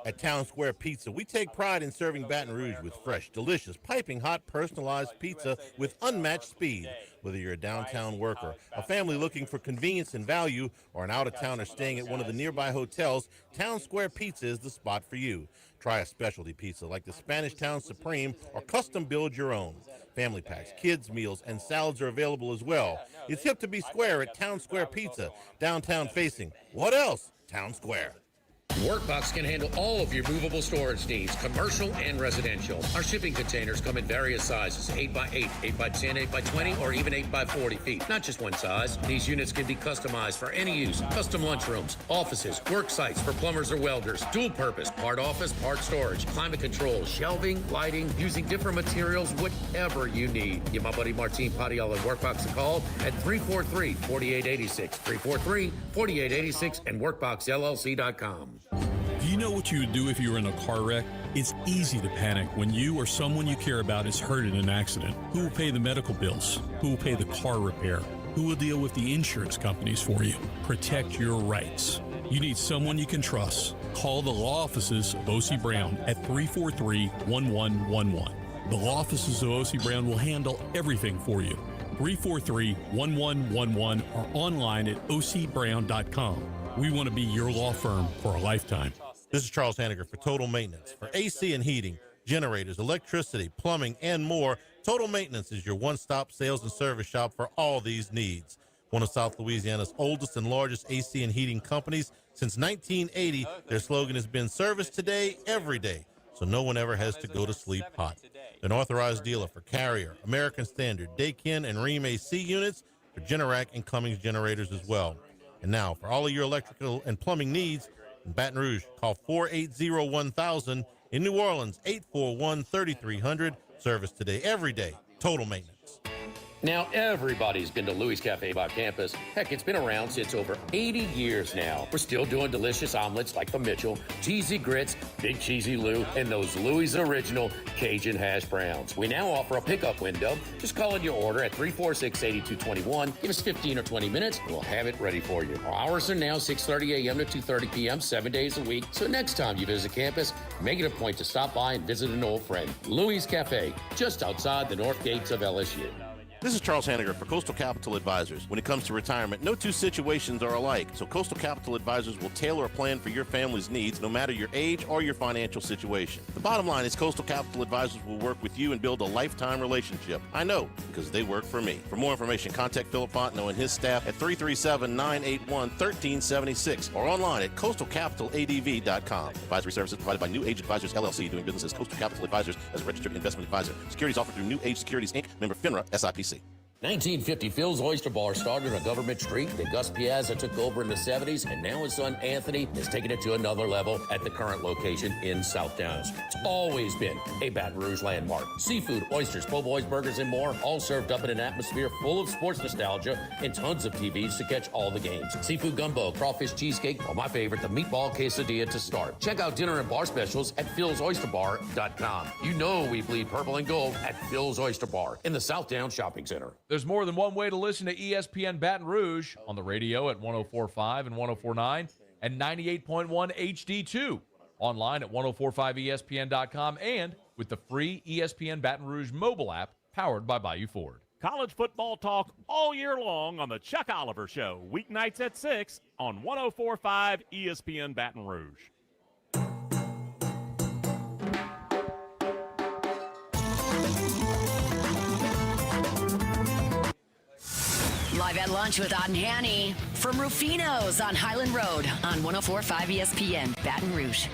At Town Square Pizza, we take pride in serving Baton Rouge with fresh, delicious, piping hot, personalized pizza with unmatched speed. Whether you're a downtown worker, a family looking for convenience and value, or an out-of-towner staying at one of the nearby hotels, Town Square Pizza is the spot for you. Try a specialty pizza like the Spanish Town Supreme or custom build your own. Family packs, kids' meals, and salads are available as well. It's hip to be square at Town Square Pizza, downtown facing. What else? Town Square. Workbox can handle all of your movable storage needs, commercial and residential. Our shipping containers come in various sizes, 8x8, 8x10, 8x20, or even 8x40 feet. Not just one size. These units can be customized for any use. Custom lunchrooms, offices, work sites for plumbers or welders, dual purpose, part office, part storage, climate control, shelving, lighting, using different materials, whatever you need. Give my buddy Martin Padial at Workbox a call at 343-4886, 343-4886, and workboxllc.com. Do you know what you would do if you were in a car wreck? It's easy to panic when you or someone you care about is hurt in an accident. Who will pay the medical bills? Who will pay the car repair? Who will deal with the insurance companies for you? Protect your rights. You need someone you can trust. Call the law offices of O.C. Brown at 343-1111. The law offices of O.C. Brown will handle everything for you. 343-1111 or online at ocbrown.com. We want to be your law firm for a lifetime. This is Charles Hanniger for Total Maintenance. For AC and heating, generators, electricity, plumbing, and more, Total Maintenance is your one-stop sales and service shop for all these needs. One of South Louisiana's oldest and largest AC and heating companies. Since 1980, their slogan has been service today, every day, so no one ever has to go to sleep hot. An authorized dealer for Carrier, American Standard, Daikin, and Rheem AC units, for Generac and Cummings generators as well. And now, for all of your electrical and plumbing needs, in Baton Rouge, call 480-1000. In New Orleans, 841-3300. Service today, every day. Total Maintenance. Now, everybody's been to Louis Cafe by campus. Heck, it's been around since over 80 years now. We're still doing delicious omelets like the Mitchell, cheesy grits, Big Cheesy Lou, and those Louis' original Cajun hash browns. We now offer a pickup window. Just call in your order at 346-8221. Give us 15 or 20 minutes, and we'll have it ready for you. Our hours are now 6:30 a.m. to 2:30 p.m., 7 days a week. So next time you visit campus, make it a point to stop by and visit an old friend. Louis Cafe, just outside the north gates of LSU. This is Charles Hanniger for Coastal Capital Advisors. When it comes to retirement, no two situations are alike, so Coastal Capital Advisors will tailor a plan for your family's needs no matter your age or your financial situation. The bottom line is Coastal Capital Advisors will work with you and build a lifetime relationship. I know, because they work for me. For more information, contact Philip Fontenot and his staff at 337-981-1376 or online at coastalcapitaladv.com. Advisory services provided by New Age Advisors, LLC, doing business as Coastal Capital Advisors as a registered investment advisor. Securities offered through New Age Securities, Inc., member FINRA, SIPC. 1950, Phil's Oyster Bar started on Government Street. Then Gus Piazza took over in the 70s, and now his son Anthony has taken it to another level at the current location in South Downs. It's always been a Baton Rouge landmark. Seafood, oysters, po' boys, burgers, and more, all served up in an atmosphere full of sports nostalgia and tons of TVs to catch all the games. Seafood gumbo, crawfish cheesecake, or my favorite, the meatball quesadilla to start. Check out dinner and bar specials at philsoysterbar.com. You know we bleed purple and gold at Phil's Oyster Bar in the South Downs Shopping Center. There's more than one way to listen to ESPN Baton Rouge on the radio at 104.5 and 104.9 and 98.1 HD2. Online at 1045ESPN.com and with the free ESPN Baton Rouge mobile app powered by Bayou Ford. College football talk all year long on the Chuck Oliver Show, weeknights at 6 on 104.5 ESPN Baton Rouge. Live at lunch with Otten Hanny from Ruffino's on Highland Road on 104.5 ESPN, Baton Rouge.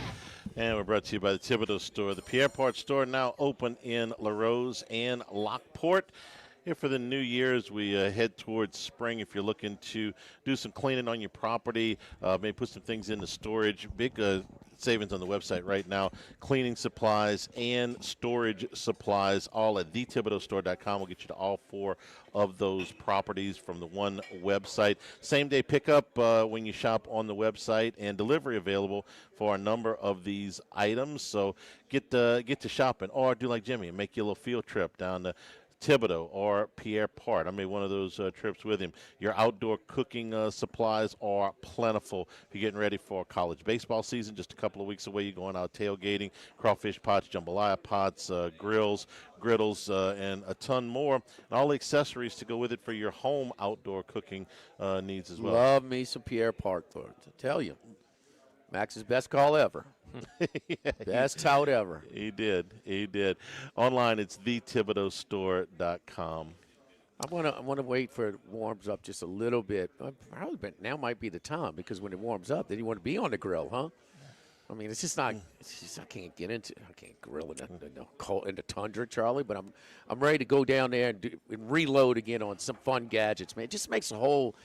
And we're brought to you by the Thibodeau Store. The Pierre Part Store now open in LaRose and Lockport. Here for the new year as we head towards spring. If you're looking to do some cleaning on your property, maybe put some things into storage, big savings on the website right now. Cleaning supplies and storage supplies, all at thethibodeaustore.com. We'll get you to all four of those properties from the one website. Same-day pickup when you shop on the website, and delivery available for a number of these items. So get to shopping, or do like Jimmy and make you a little field trip down to Thibodeau or Pierre Part. I made one of those trips with him. Your outdoor cooking supplies are plentiful. If you're getting ready for college baseball season, just a couple of weeks away, you're going out tailgating, crawfish pots, jambalaya pots, grills, griddles, and a ton more. And all the accessories to go with it for your home outdoor cooking needs as well. Love me some Pierre Part, to tell you. Max's best call ever. Yeah, best tout ever. He did. Online, it's thethibodeaustore.com. I want to wait for it warms up just a little bit. Probably now might be the time, because when it warms up, then you want to be on the grill, huh? I mean, it's just not. I can't grill in the tundra, Charlie. But I'm ready to go down there and reload again on some fun gadgets, man. It just makes the whole,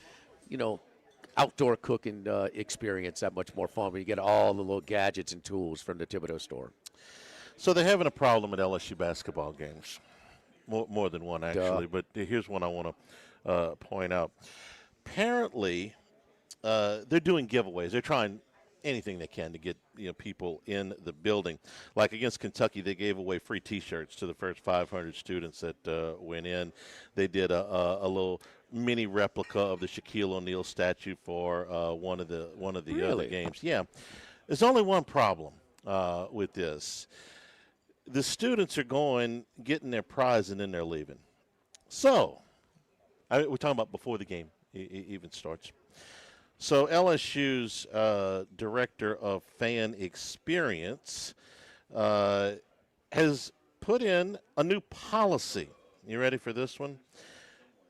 outdoor cooking experience that much more fun when you get all the little gadgets and tools from the Thibodeau Store. So they're having a problem at LSU basketball games, more than one actually. But here's one I want to point out. Apparently, they're doing giveaways. They're trying anything they can to get people in the building. Like against Kentucky, they gave away free T-shirts to the first 500 students that went in. They did a little mini replica of the Shaquille O'Neal statue for one of the other games. Yeah, there's only one problem with this. The students are getting their prize, and then they're leaving. So we're talking about before the game even starts. So LSU's director of fan experience has put in a new policy. You ready for this one?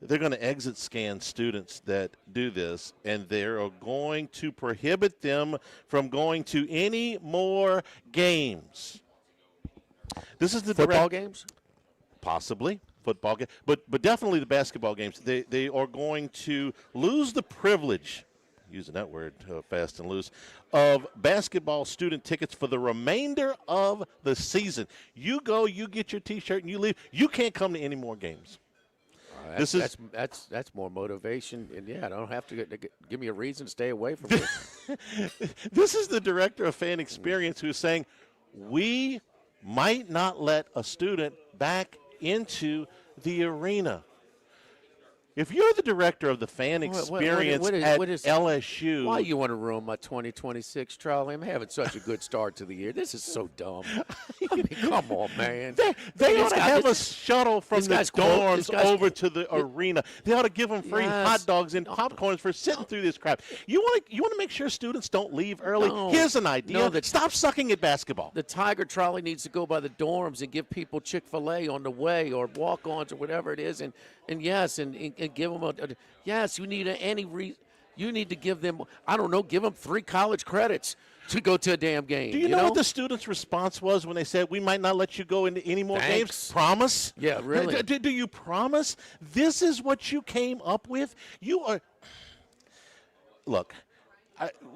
They're going to exit scan students that do this, and they are going to prohibit them from going to any more games. This is the football games? Possibly. Football game, but definitely the basketball games. They are going to lose the privilege, using that word fast and loose, of basketball student tickets for the remainder of the season. You go, you get your T-shirt, and you leave. You can't come to any more games. That's more motivation, and I don't have to give me a reason to stay away from it. This is the director of fan experience who's saying we might not let a student back into the arena. If you're the director of the fan experience at LSU. Why you want to ruin my 2026, Charlie? I'm having such a good start to the year. This is so dumb. I mean, come on, man. They ought to have a shuttle from the dorms over to the arena. They ought to give them free hot dogs and popcorns for sitting through this crap. You want to make sure students don't leave early? No. Here's an idea. No, Stop sucking at basketball. The Tiger Trolley needs to go by the dorms and give people Chick-fil-A on the way or walk-ons or whatever it is. And give them yes, you need you need to give them, I don't know, give them 3 college credits to go to a damn game. Do you know what the students' response was when they said, we might not let you go into any more games? Promise? Yeah, really. Do you promise? This is what you came up with? You are – look,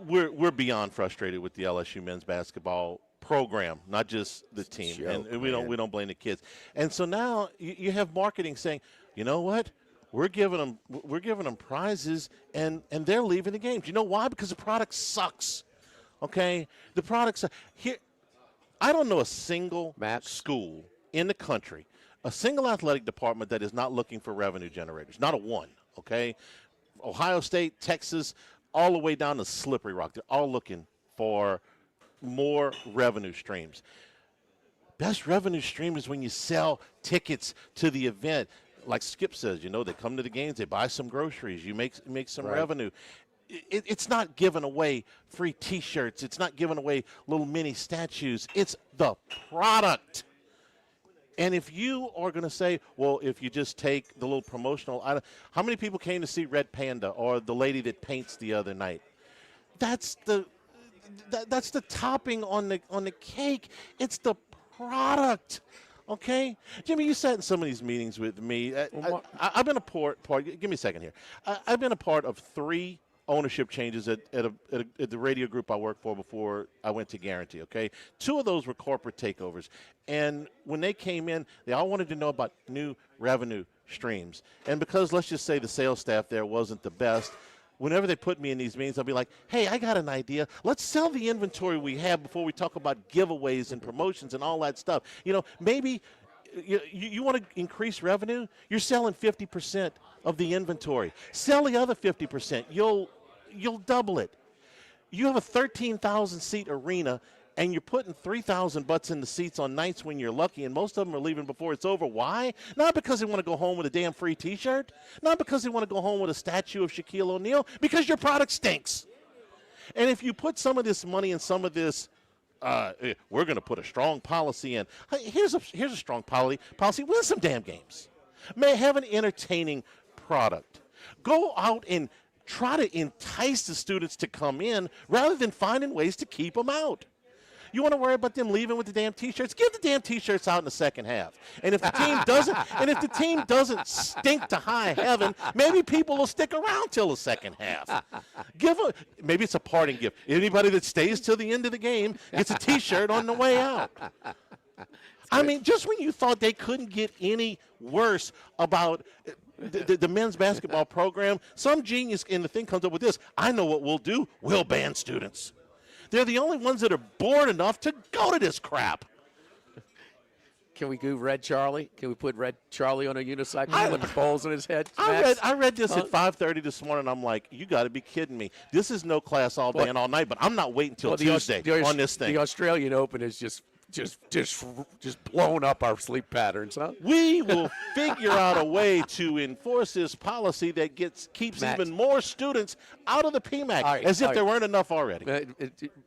we're beyond frustrated with the LSU men's basketball program, not just the team. And we don't blame the kids. And so now you have marketing saying, you know what? We're giving them prizes, and they're leaving the games. You know why? Because the product sucks. Okay, the products here. I don't know a single school in the country, a single athletic department that is not looking for revenue generators. Not a one. Okay, Ohio State, Texas, all the way down to Slippery Rock. They're all looking for more revenue streams. Best revenue stream is when you sell tickets to the event. Like Skip says, they come to the games, they buy some groceries, you make some revenue. It's not giving away free T-shirts. It's not giving away little mini statues. It's the product. And if you are going to say, well, if you just take the little promotional item, how many people came to see Red Panda or the lady that paints the other night? That's the topping on the cake. It's the product. Okay, Jimmy, you sat in some of these meetings with me. I've been a part. Give me a second here. I've been a part of 3 ownership changes at the radio group I worked for before I went to Guarantee. Okay, 2 of those were corporate takeovers, and when they came in, they all wanted to know about new revenue streams. And because let's just say the sales staff there wasn't the best. Whenever they put me in these meetings, I'll be like, hey, I got an idea. Let's sell the inventory we have before we talk about giveaways and promotions and all that stuff. Maybe you want to increase revenue? You're selling 50% of the inventory. Sell the other 50%. You'll double it. You have a 13,000-seat arena, and you're putting 3,000 butts in the seats on nights when you're lucky, and most of them are leaving before it's over. Why? Not because they want to go home with a damn free T-shirt. Not because they want to go home with a statue of Shaquille O'Neal. Because your product stinks. And if you put some of this money in some of this, we're going to put a strong policy in. Here's a strong policy. Win some damn games. May have an entertaining product. Go out and try to entice the students to come in rather than finding ways to keep them out. You want to worry about them leaving with the damn T-shirts? Give the damn T-shirts out in the second half. And if the team doesn't, stink to high heaven, maybe people will stick around till the second half. Maybe it's a parting gift. Anybody that stays till the end of the game gets a T-shirt on the way out. I mean, just when you thought they couldn't get any worse about the men's basketball program, some genius in the thing comes up with this. I know what we'll do. We'll ban students. They're the only ones that are bored enough to go to this crap. Can we do Red Charlie? Can we put Red Charlie on a unicycle with the balls on his head? I read this at 5:30 this morning. I'm like, you got to be kidding me. This is no class all day and all night, but I'm not waiting till Tuesday on this thing. The Australian Open is just blown up our sleep patterns, huh? We will figure out a way to enforce this policy that keeps even more students out of the PMAC, as if there weren't enough already.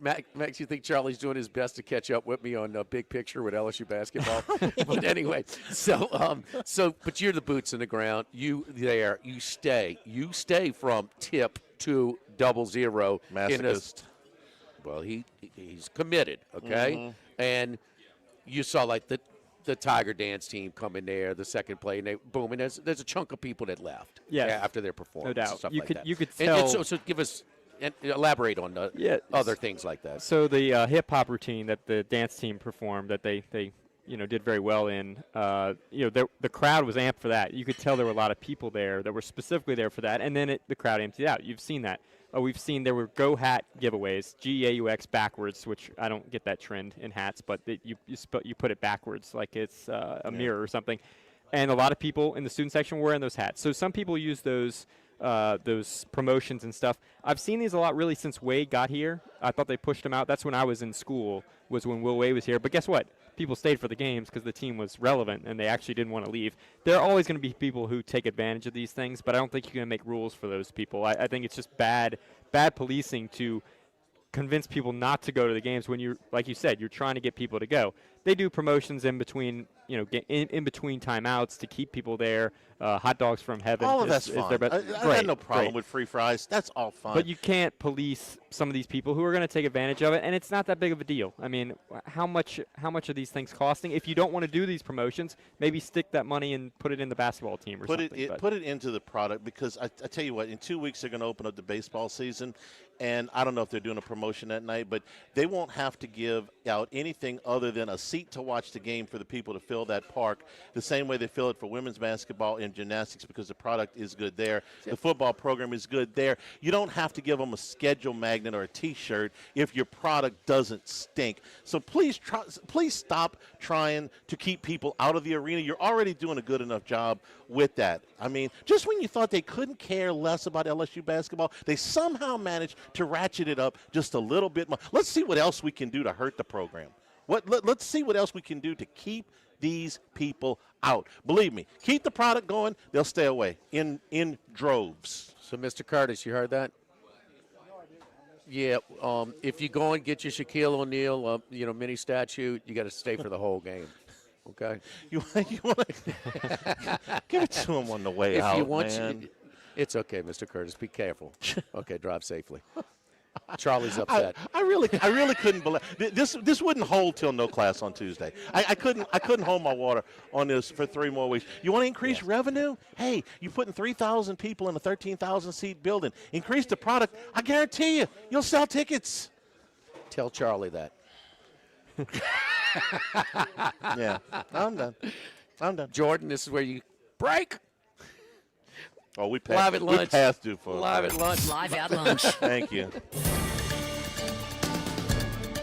Max, you think Charlie's doing his best to catch up with me on Big Picture with LSU basketball? But anyway, but you're the boots in the ground. You stay from tip to 00. Masochist. Well, he's committed, okay? Mm-hmm. And you saw like the Tiger Dance team come in there, the second play, and they boom, and there's a chunk of people that left after their performance. No doubt. And stuff You like could that. you could tell. And so give us and elaborate on other things like that. So the hip hop routine that the dance team performed, that they did very well in. The crowd was amped for that. You could tell there were a lot of people there that were specifically there for that, and then the crowd emptied out. You've seen that. We've seen there were Go Hat giveaways, GAUX backwards, which I don't get that trend in hats, but you put it backwards like it's a mirror or something. And a lot of people in the student section were wearing those hats. So some people use those promotions and stuff. I've seen these a lot really since Wade got here. I thought they pushed them out. That's when I was in school, was when Will Wade was here. But guess what? People stayed for the games because the team was relevant and they actually didn't want to leave. There are always going to be people who take advantage of these things, but I don't think you're going to make rules for those people. I think it's just bad policing to convince people not to go to the games when you're, like you said, you're trying to get people to go. They do promotions in between, in between timeouts to keep people there. Hot dogs from heaven. All of that's fine. I had no problem with free fries. That's all fine. But you can't police some of these people who are going to take advantage of it, and it's not that big of a deal. I mean, how much are these things costing? If you don't want to do these promotions, maybe stick that money and put it in the basketball team or something. Put it into the product, because I tell you what, in 2 weeks they're going to open up the baseball season, and I don't know if they're doing a promotion that night, but they won't have to give out anything other than a seat to watch the game for the people to fill that park, the same way they fill it for women's basketball and gymnastics, because the product is good there. The football program is good there. You don't have to give them a schedule magnet or a T-shirt if your product doesn't stink. So please stop trying to keep people out of the arena. You're already doing a good enough job with that. I mean, just when you thought they couldn't care less about LSU basketball, they somehow managed to ratchet it up just a little bit more. Let's see what else we can do to hurt the program. Let's see what else we can do to keep these people out. Believe me, keep the product going, they'll stay away in droves. So, Mr. Curtis, you heard that? Yeah, if you go and get your Shaquille O'Neal, mini statue, you got to stay for the whole game. Okay? You want to give it to him on the way out, man. It's okay, Mr. Curtis. Be careful. Okay, drive safely. Charlie's upset. I really couldn't believe this wouldn't hold till no class on Tuesday. I couldn't hold my water on this for 3 more weeks. You want to increase revenue? Hey, you're putting 3,000 people in a 13,000 seat building. Increase the product. I guarantee you'll sell tickets. Tell Charlie that. Yeah, I'm done. Jordan, this is where you break. Oh, we passed. Live at lunch. We passed you, folks. Live at lunch. Live at lunch. Thank you.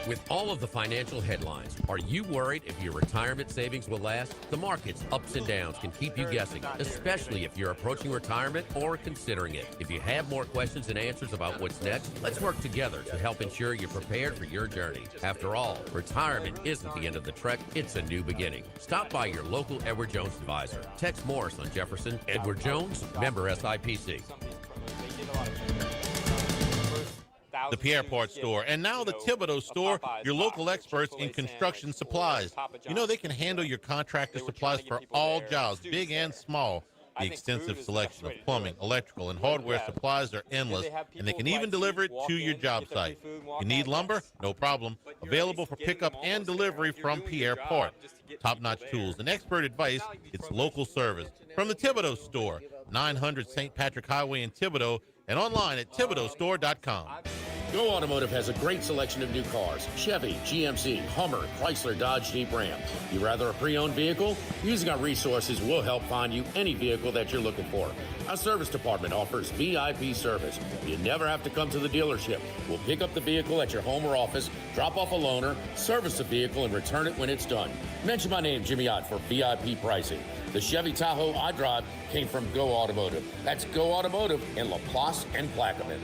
With all of the financial headlines, are you worried if your retirement savings will last? The market's ups and downs can keep you guessing, especially if you're approaching retirement or considering it. If you have more questions and answers about what's next, let's work together to help ensure you're prepared for your journey. After all, retirement isn't the end of the trek, it's a new beginning. Stop by your local Edward Jones advisor. Tex Morris on Jefferson. Edward Jones, member SIPC. The Pierrepont Store, and now the Thibodeau Store, your local experts in construction supplies. You know they can handle your contractor supplies for all jobs, big and small. The extensive selection of plumbing, electrical, and hardware supplies are endless, and they can even deliver it to your job site. You need lumber? No problem. Available for pickup and delivery from Pierrepont. Top-notch tools and expert advice, it's local service. From the Thibodeau Store, 900 St. Patrick Highway in Thibodeau, and online at ThibodeauStore.com. Go Automotive has a great selection of new cars: Chevy, GMC, Hummer, Chrysler, Dodge, Jeep, Ram. You rather a pre-owned vehicle? Using our resources will help find you any vehicle that you're looking for. Our service department offers VIP service. You never have to come to the dealership. We'll pick up the vehicle at your home or office, drop off a loaner, service the vehicle, and return it when it's done. Mention my name, Jimmy Ott, for VIP pricing. The Chevy Tahoe I drive came from Go Automotive. That's Go Automotive in LaPlace and Plaquemine.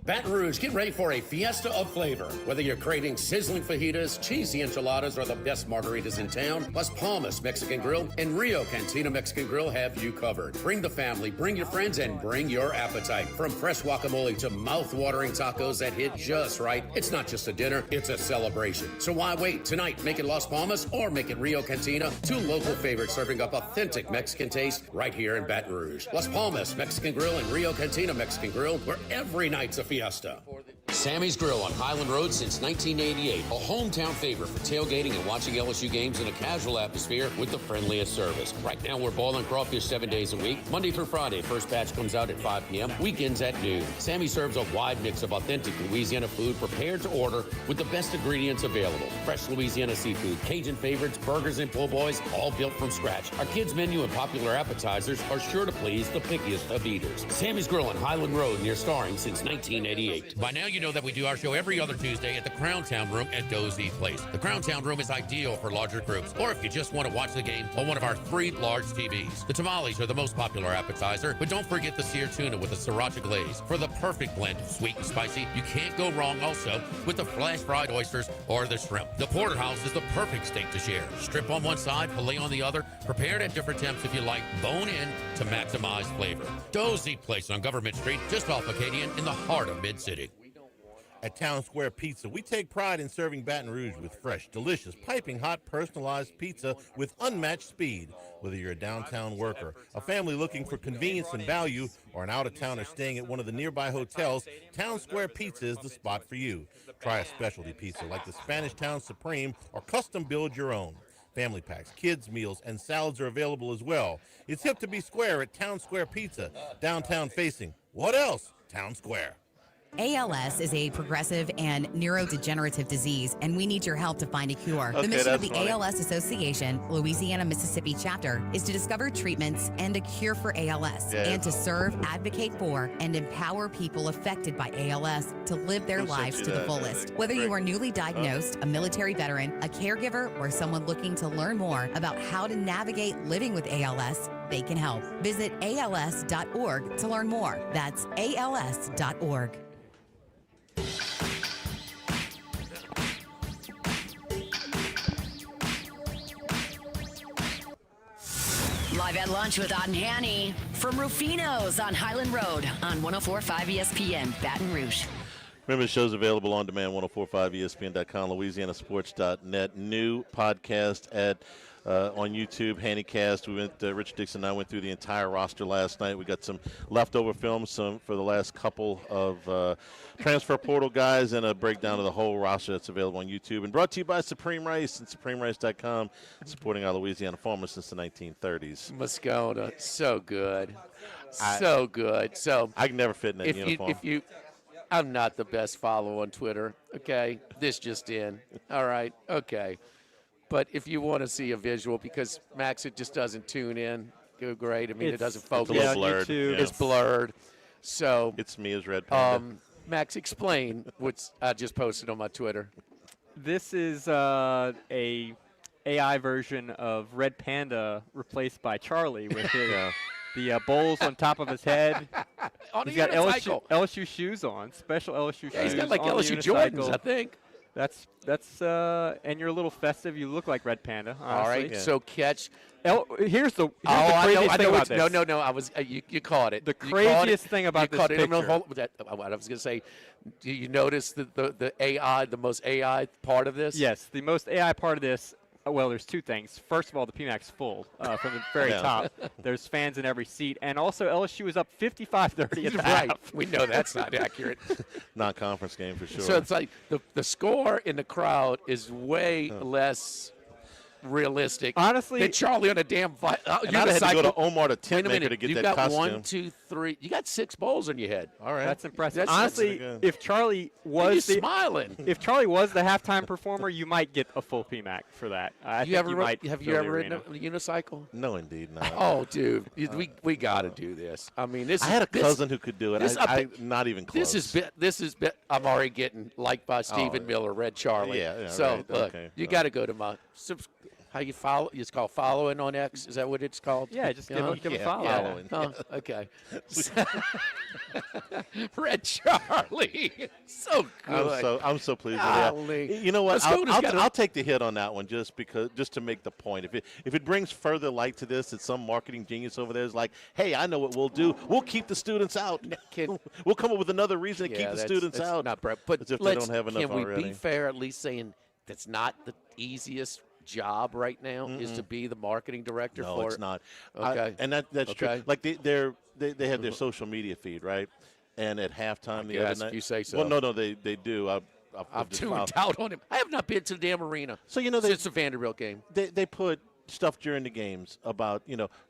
Baton Rouge, get ready for a fiesta of flavor. Whether you're craving sizzling fajitas, cheesy enchiladas, or the best margaritas in town, Las Palmas Mexican Grill and Rio Cantina Mexican Grill have you covered. Bring the family, bring your friends, and bring your appetite. From fresh guacamole to mouth-watering tacos that hit just right, it's not just a dinner, it's a celebration. So why wait? Tonight, make it Las Palmas or make it Rio Cantina, 2 local favorites serving up authentic Mexican taste right here in Baton Rouge. Las Palmas Mexican Grill and Rio Cantina Mexican Grill, where every night's a fiesta. Sammy's Grill on Highland Road since 1988. A hometown favorite for tailgating and watching LSU games in a casual atmosphere with the friendliest service. Right now, we're boiling crawfish 7 days a week. Monday through Friday, first batch comes out at 5 p.m. Weekends at noon. Sammy serves a wide mix of authentic Louisiana food prepared to order with the best ingredients available. Fresh Louisiana seafood, Cajun favorites, burgers, and po' boys, all built from scratch. Our kids' menu and popular appetizers are sure to please the pickiest of eaters. Sammy's Grill on Highland Road near Starring since 1988. By now, you know that we do our show every other Tuesday at the Crown Town Room at Dozy Place. The Crown Town Room is ideal for larger groups, or if you just want to watch the game on one of our 3 large TVs. The tamales are the most popular appetizer, but don't forget the seared tuna with a sriracha glaze. For the perfect blend of sweet and spicy, you can't go wrong also with the flash fried oysters or the shrimp. The porterhouse is the perfect steak to share. Strip on one side, filet on the other, prepared at different temps if you like, bone in to maximize flavor. Dozy Place on Government Street, just off Acadian in the heart of Mid-City. At Town Square Pizza, we take pride in serving Baton Rouge with fresh, delicious, piping hot, personalized pizza with unmatched speed. Whether you're a downtown worker, a family looking for convenience and value, or an out-of-towner staying at one of the nearby hotels, Town Square Pizza is the spot for you. Try a specialty pizza like the Spanish Town Supreme or custom build your own. Family packs, kids' meals, and salads are available as well. It's hip to be square at Town Square Pizza, downtown facing. What else? Town Square. ALS is a progressive and neurodegenerative disease, and we need your help to find a cure. The mission of the ALS Association, Louisiana, Mississippi chapter, is to discover treatments and a cure for ALS, and to serve, advocate for, and empower people affected by ALS to live their lives to the fullest. Whether you are newly diagnosed, a military veteran, a caregiver, or someone looking to learn more about how to navigate living with ALS, they can help. Visit als.org to learn more. That's als.org. Live at lunch with Odd and Hanny from Ruffino's on Highland Road on 104.5 ESPN, Baton Rouge. Remember, the show's available on demand, 1045ESPN.com, LouisianaSports.net. New podcast on YouTube, Hannycast. Rich Dixon and I went through the entire roster last night. We got some leftover films for the last couple of transfer portal guys and a breakdown of the whole roster that's available on YouTube. And brought to you by Supreme Rice and SupremeRice.com, supporting our Louisiana farmers since the 1930s. Moscona, so good. So good. So I can never fit in that uniform. I'm not the best follow on Twitter, okay? This just in. All right, okay. But if you want to see a visual, because Max, it just doesn't tune in, go great. I mean, it doesn't focus. It's a little blurred. It's blurred. So it's me as Red Panda. Max, explain what I just posted on my Twitter. This is a AI version of Red Panda replaced by Charlie with his the bowls on top of his head. He's got LSU shoes on, special LSU shoes. He's got like LSU Jordans, I think. That's and you're a little festive. You look like Red Panda. Honestly. All right, so catch. Here's the craziest thing about this. No. I was you caught it. The craziest thing about this picture. What I was going to say. Do you notice the AI, the most AI part of this? Yes, the most AI part of this. Well, there's two things. First of all, the PMAC's full from the very top. There's fans in every seat. And also, LSU is up 55-30 at the half. We know that's not accurate. Non-conference game for sure. So it's like the score in the crowd is way less realistic. Honestly, than Charlie on a damn fight. And I had to go to Omar the tent maker to get You've that got costume. 1, 2, 3. You got 6 bowls on your head. All right, that's impressive. Honestly, if Charlie was smiling, if Charlie was the halftime performer, you might get a full PMAC for that. Have you ever ridden a unicycle? No, indeed not. Oh, dude, we got to do this. I mean, I had a cousin who could do it. Not even close. This is. I'm already getting liked by Stephen Miller, Red Charlie. Yeah. So right. look, Okay. you got to go to my. How you follow? It's called following on X. Is that what it's called? Yeah, just give a follow. Yeah. Oh, okay. Red Charlie, so good. I'm so pleased with that. You know what? I'll take the hit on that one just to make the point. If it brings further light to this, that some marketing genius over there is like, hey, I know what we'll do. We'll keep the students out. We'll come up with another reason to keep the students out. Not but as if they don't have enough already. Can we be fair? At least saying that's not the easiest job right now is to be the marketing director for it's not. Okay. And that's true. Like they have their social media feed, right? And at halftime the Yes, other night, if you say so. Well, no, they do. I'm tuned out on him. I have not been to the damn arena. So since the Vanderbilt game. They put stuff during the games about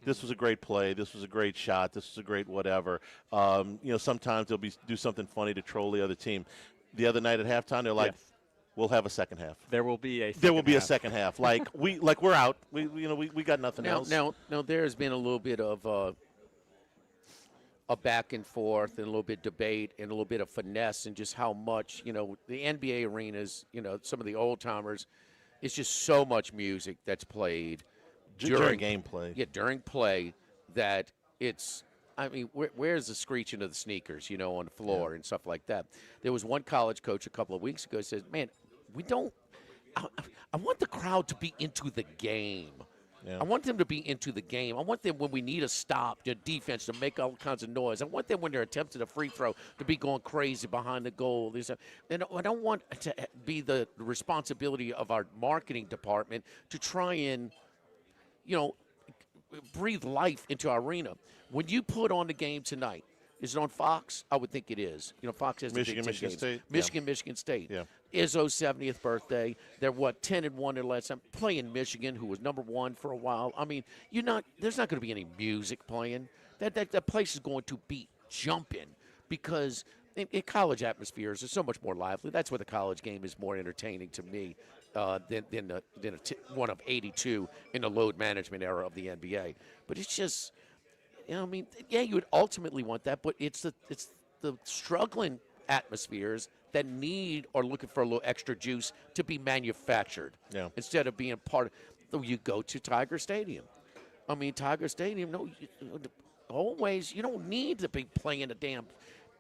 this was a great play, this was a great shot, this was a great whatever. Sometimes they'll do something funny to troll the other team. The other night at halftime, they're like, Yes. "We'll have a second half." There will be a second half. Like we're out. We got nothing else. Now there's been a little bit of a back and forth and a little bit debate and a little bit of finesse and just how much the NBA arenas, some of the old timers, it's just so much music that's played during gameplay. Yeah, during play that it's. I mean, where's the screeching of the sneakers, on the floor and stuff like that? There was one college coach a couple of weeks ago who says, "Man, we don't. I want the crowd to be into the game." Yeah. I want them to be into the game. I want them when we need a stop, the defense to make all kinds of noise. I want them when they're attempting a free throw to be going crazy behind the goal. And I don't want to be the responsibility of our marketing department to try and, breathe life into our arena. When you put on the game tonight, is it on Fox? I would think it is. Fox has Michigan, the Big Ten Michigan games. State. Michigan State. Yeah. Izzo's 70th birthday. They're 10-1 their last time playing Michigan, who was number 1 for a while. I mean, there's not going to be any music playing. That place is going to be jumping because in college atmospheres are so much more lively. That's where the college game is more entertaining to me than one of 82 in the load management era of the NBA. But it's just, you would ultimately want that, but it's the struggling atmospheres that need or looking for a little extra juice to be manufactured instead of being part of. You go to Tiger Stadium. I mean, Tiger Stadium, always, you don't need to be playing a damn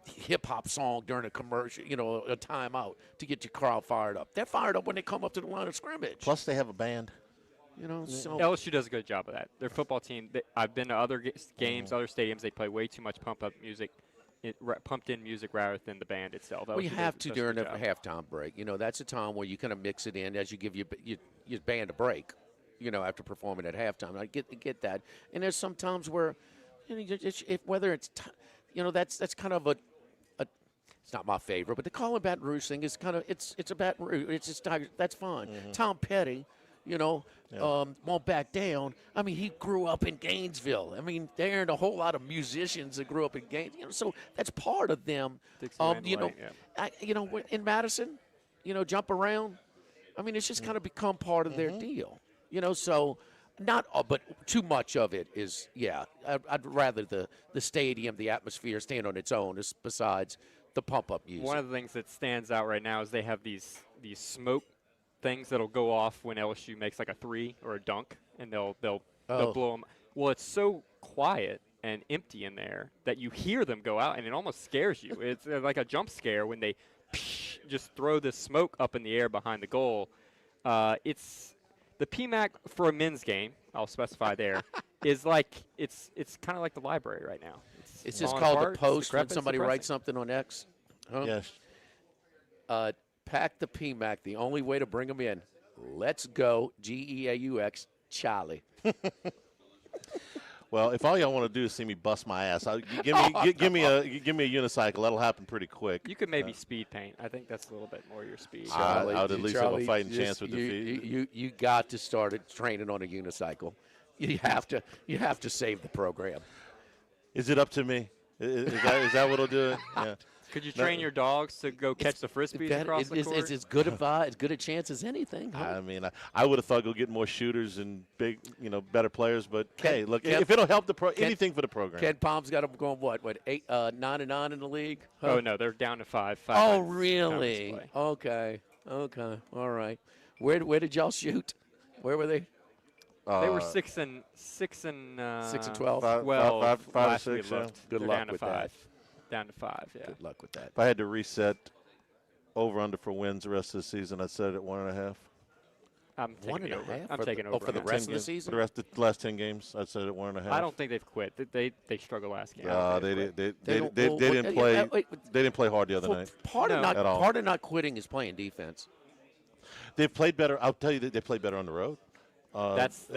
hip-hop song during a commercial, a timeout to get your crowd fired up. They're fired up when they come up to the line of scrimmage. Plus, they have a band. So LSU does a good job of that. Their football team, I've been to other games, other stadiums. They play way too much pumped-in music rather than the band itself. Well, you have to during the halftime break. That's a time where you kind of mix it in as you give your band a break, after performing at halftime. I get that. And there's some times where, whether it's, that's kind of it's not my favorite, but the Colin Baton Rouge thing is kind of, it's a Baton Rouge. It's just Tiger. That's fine. Tom Petty. Won't back down. I mean, he grew up in Gainesville. I mean, there aren't a whole lot of musicians that grew up in Gainesville. So that's part of them. In Madison, jump around. I mean, it's just kind of become part of their deal. So not, but too much of it is, I'd rather the stadium, the atmosphere stand on its own besides the pump-up music. One of the things that stands out right now is they have these smoke things that'll go off when LSU makes like a 3 or a dunk, and they'll blow them. Well, it's so quiet and empty in there that you hear them go out, and it almost scares you. It's like a jump scare when they just throw this smoke up in the air behind the goal. It's the PMAC for a men's game. I'll specify there is like it's kind of like the library right now. It's just called the post when somebody writes something on X. Huh? Yes. Pack the PMAC. The only way to bring them in. Let's go, GEAUX, Charlie. Well, if all y'all want to do is see me bust my ass, give me a unicycle. That'll happen pretty quick. You could maybe speed paint. I think that's a little bit more your speed. I would at least have a fighting chance with defeat. You got to start training on a unicycle. You have to save the program. Is it up to me? Is that what'll do it? Yeah. Could you train your dogs to go catch the frisbees across the court? It's as good a chance as anything. Huh? I mean, I would have thought go get more shooters and big, better players. But hey, look, if it'll help anything for the program. Ken Palm's got them going what 9-9 in the league? Huh? Oh no, they're down to 5. Oh really? Okay, all right. Where did y'all shoot? Where were they? They were 6 and 12. 5 or 6. Good luck with that. Down to 5, yeah. Good luck with that. If I had to reset over/under for wins the rest of the season, I'd set it at 1.5. I'm taking over. I'm taking over for the rest of the season. For the last 10 games, I'd set it at 1.5. I don't think they've quit. They struggled last game. They didn't play. They didn't play hard the other night. Part of not quitting is playing defense. They've played better. I'll tell you that they played better on the road. That's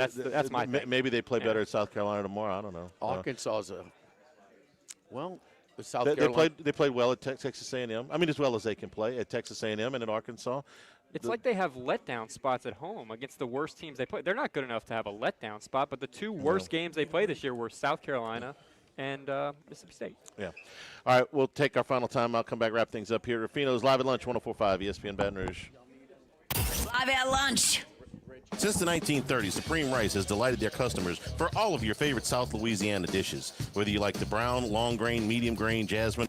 my thing. Maybe they play better at South Carolina tomorrow. I don't know. Arkansas is South They Carolina. played well at Texas A&M. I mean, as well as they can play at Texas A&M and at Arkansas. It's like they have letdown spots at home against the worst teams they play. They're not good enough to have a letdown spot, but the two worst games they played this year were South Carolina and Mississippi State. Yeah. All right, we'll take our final time. I'll come back, wrap things up here. Ruffino's Live at Lunch, 104.5 ESPN Baton Rouge. Live at lunch. Since the 1930s, Supreme Rice has delighted their customers for all of your favorite South Louisiana dishes. Whether you like the brown, long grain, medium grain, jasmine.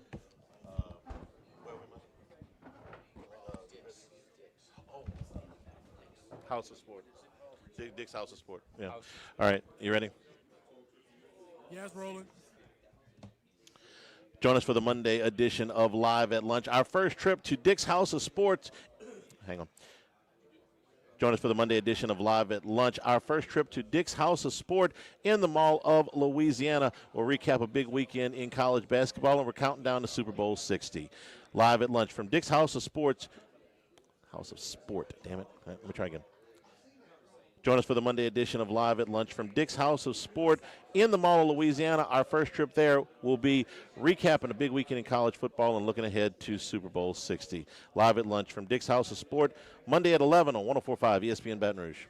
House of Sport. Dick's House of Sport. Yeah. All right, you ready? Yeah, it's rolling. Join us for the Monday edition of Live at Lunch. Our first trip to Dick's House of Sports. Hang on. Join us for the Monday edition of Live at Lunch. Our first trip to Dick's House of Sport in the Mall of Louisiana. We'll recap a big weekend in college basketball, and we're counting down to Super Bowl 60. Live at Lunch from Dick's House of Sports. House of Sport, damn it. All right, let me try again. Join us for the Monday edition of Live at Lunch from Dick's House of Sport in the Mall of Louisiana. Our first trip there will be recapping a big weekend in college football and looking ahead to Super Bowl 60. Live at Lunch from Dick's House of Sport, Monday at 11 on 104.5 ESPN Baton Rouge.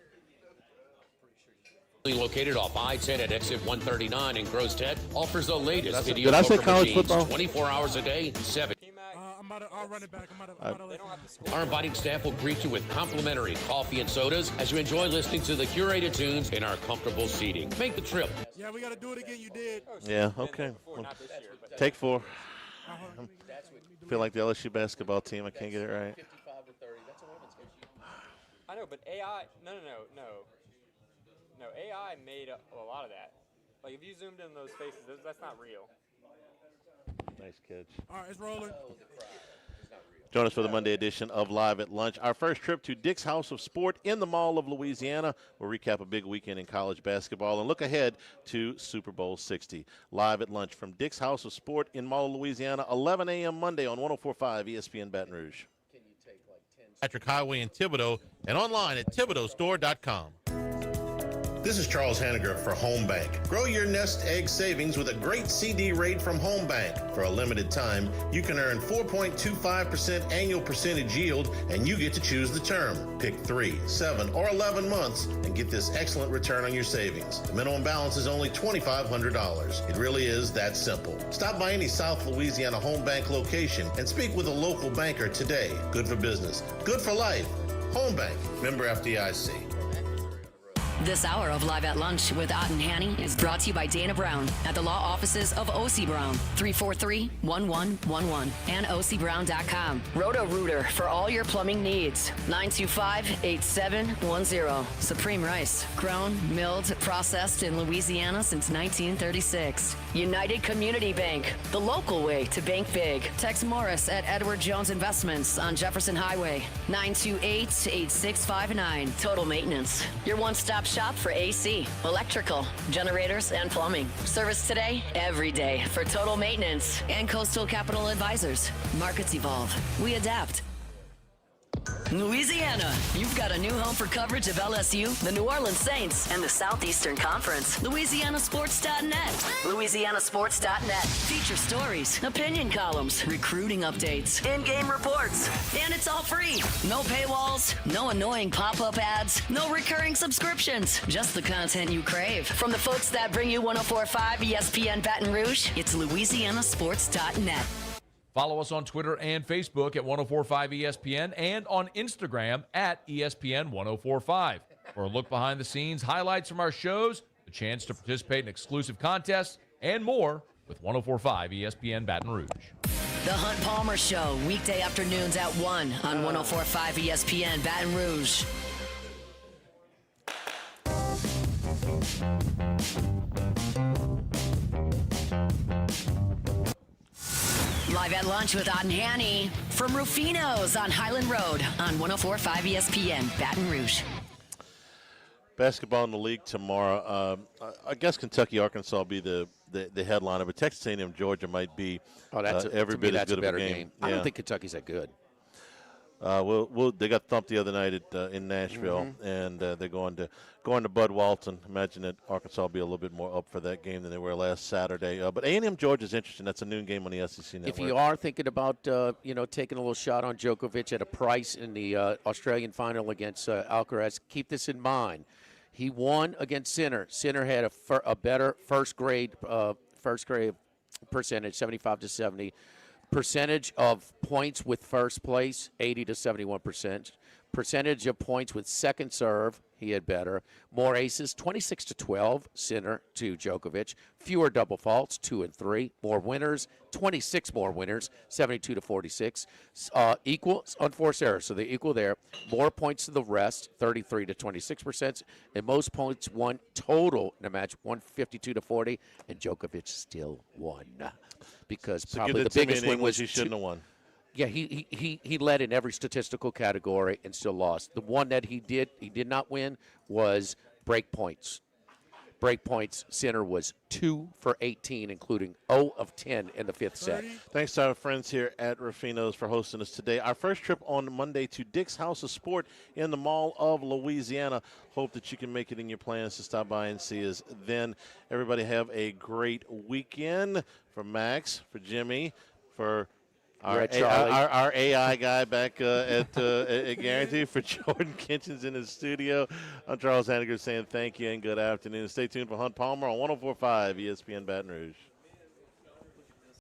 Located off I-10 at exit 139 in Gross-Ted, offers the latest video Did I say poker college machines football? 24 hours a day, 7. I'll run it back. Our inviting staff will greet you with complimentary coffee and sodas as you enjoy listening to the curated tunes in our comfortable seating. Make the trip. Yeah, we got to do it again. You did. Yeah, okay. Well, take 4. I feel like the LSU basketball team. I can't get it right. I know, but AI, no. AI made a lot of that. Like, if you zoomed in those faces, that's not real. Nice catch. All right, it's rolling. Join us for the Monday edition of Live at Lunch. Our first trip to Dick's House of Sport in the Mall of Louisiana. We'll recap a big weekend in college basketball and look ahead to Super Bowl 60. Live at Lunch from Dick's House of Sport in Mall of Louisiana, 11 a.m. Monday on 104.5 ESPN Baton Rouge. Patrick Highway in Thibodaux and online at ThibodauxStore.com. This is Charles Hanniger for Home Bank. Grow your nest egg savings with a great CD rate from Home Bank. For a limited time, you can earn 4.25% annual percentage yield, and you get to choose the term. Pick 3, 7, or 11 months and get this excellent return on your savings. The minimum balance is only $2,500. It really is that simple. Stop by any South Louisiana Home Bank location and speak with a local banker today. Good for business. Good for life. Home Bank. Member FDIC. This hour of Live at Lunch with Ott and Hanny is brought to you by Dana Brown at the law offices of O.C. Brown, 343-1111, and ocbrown.com. Roto-Rooter for all your plumbing needs, 925-8710. Supreme Rice, grown, milled, processed in Louisiana since 1936. United Community Bank, the local way to bank big. Tex Morris at Edward Jones Investments on Jefferson Highway, 928-8659. Total Maintenance, your one-stop shop for AC, electrical, generators, and plumbing. Service today, every day for Total Maintenance. And Coastal Capital Advisors. Markets evolve. We adapt. Louisiana, you've got a new home for coverage of LSU, the New Orleans Saints, and the Southeastern Conference. LouisianaSports.net. LouisianaSports.net. Feature stories, opinion columns, recruiting updates, in-game reports. And it's all free. No paywalls, no annoying pop-up ads, no recurring subscriptions. Just the content you crave. From the folks that bring you 104.5 ESPN Baton Rouge, it's LouisianaSports.net. Follow us on Twitter and Facebook at 104.5 ESPN and on Instagram at ESPN 104.5 for a look behind the scenes, highlights from our shows, the chance to participate in exclusive contests, and more with 104.5 ESPN Baton Rouge. The Hunt Palmer Show, weekday afternoons at 1 on 104.5 ESPN Baton Rouge. Live at Lunch with Ott and Hanny from Ruffino's on Highland Road on 104.5 ESPN Baton Rouge. Basketball in the league tomorrow. I guess Kentucky, Arkansas will be the headliner, but Texas A&M, Georgia might be every bit as good of a game. I don't think Kentucky's that good. They got thumped the other night in Nashville, and they're going to Bud Walton. Imagine that Arkansas will be a little bit more up for that game than they were last Saturday. But A&M Georgia is interesting. That's a noon game on the SEC Network. If you are thinking about taking a little shot on Djokovic at a price in the Australian final against Alcaraz, keep this in mind. He won against Sinner. Sinner had a better first grade percentage, 75 to 70. Percentage of points with first place, 80 to 71%. Percentage of points with second serve, he had better. More aces, 26 to 12, Sinner to Djokovic. Fewer double faults, 2 and 3. More winners, 26 more winners, 72 to 46. Equal on forced errors, so they equal there. More points to the rest, 33 to 26%. And most points won total in a match, 152 to 40. And Djokovic still won. Because so probably the biggest win was he shouldn't have won. Yeah, he led in every statistical category and still lost. The one that he did not win was break points. Break points, Sinner was 2 for 18, including 0 of 10 in the fifth set. Thanks to our friends here at Ruffino's for hosting us today. Our first trip on Monday to Dick's House of Sport in the Mall of Louisiana. Hope that you can make it in your plans to stop by and see us then. Everybody have a great weekend. For Max, for Jimmy, for our AI guy back at Guarantee, for Jordan Kitchens in his studio. I'm Charles Hanniger saying thank you and good afternoon. Stay tuned for Hunt Palmer on 104.5 ESPN Baton Rouge.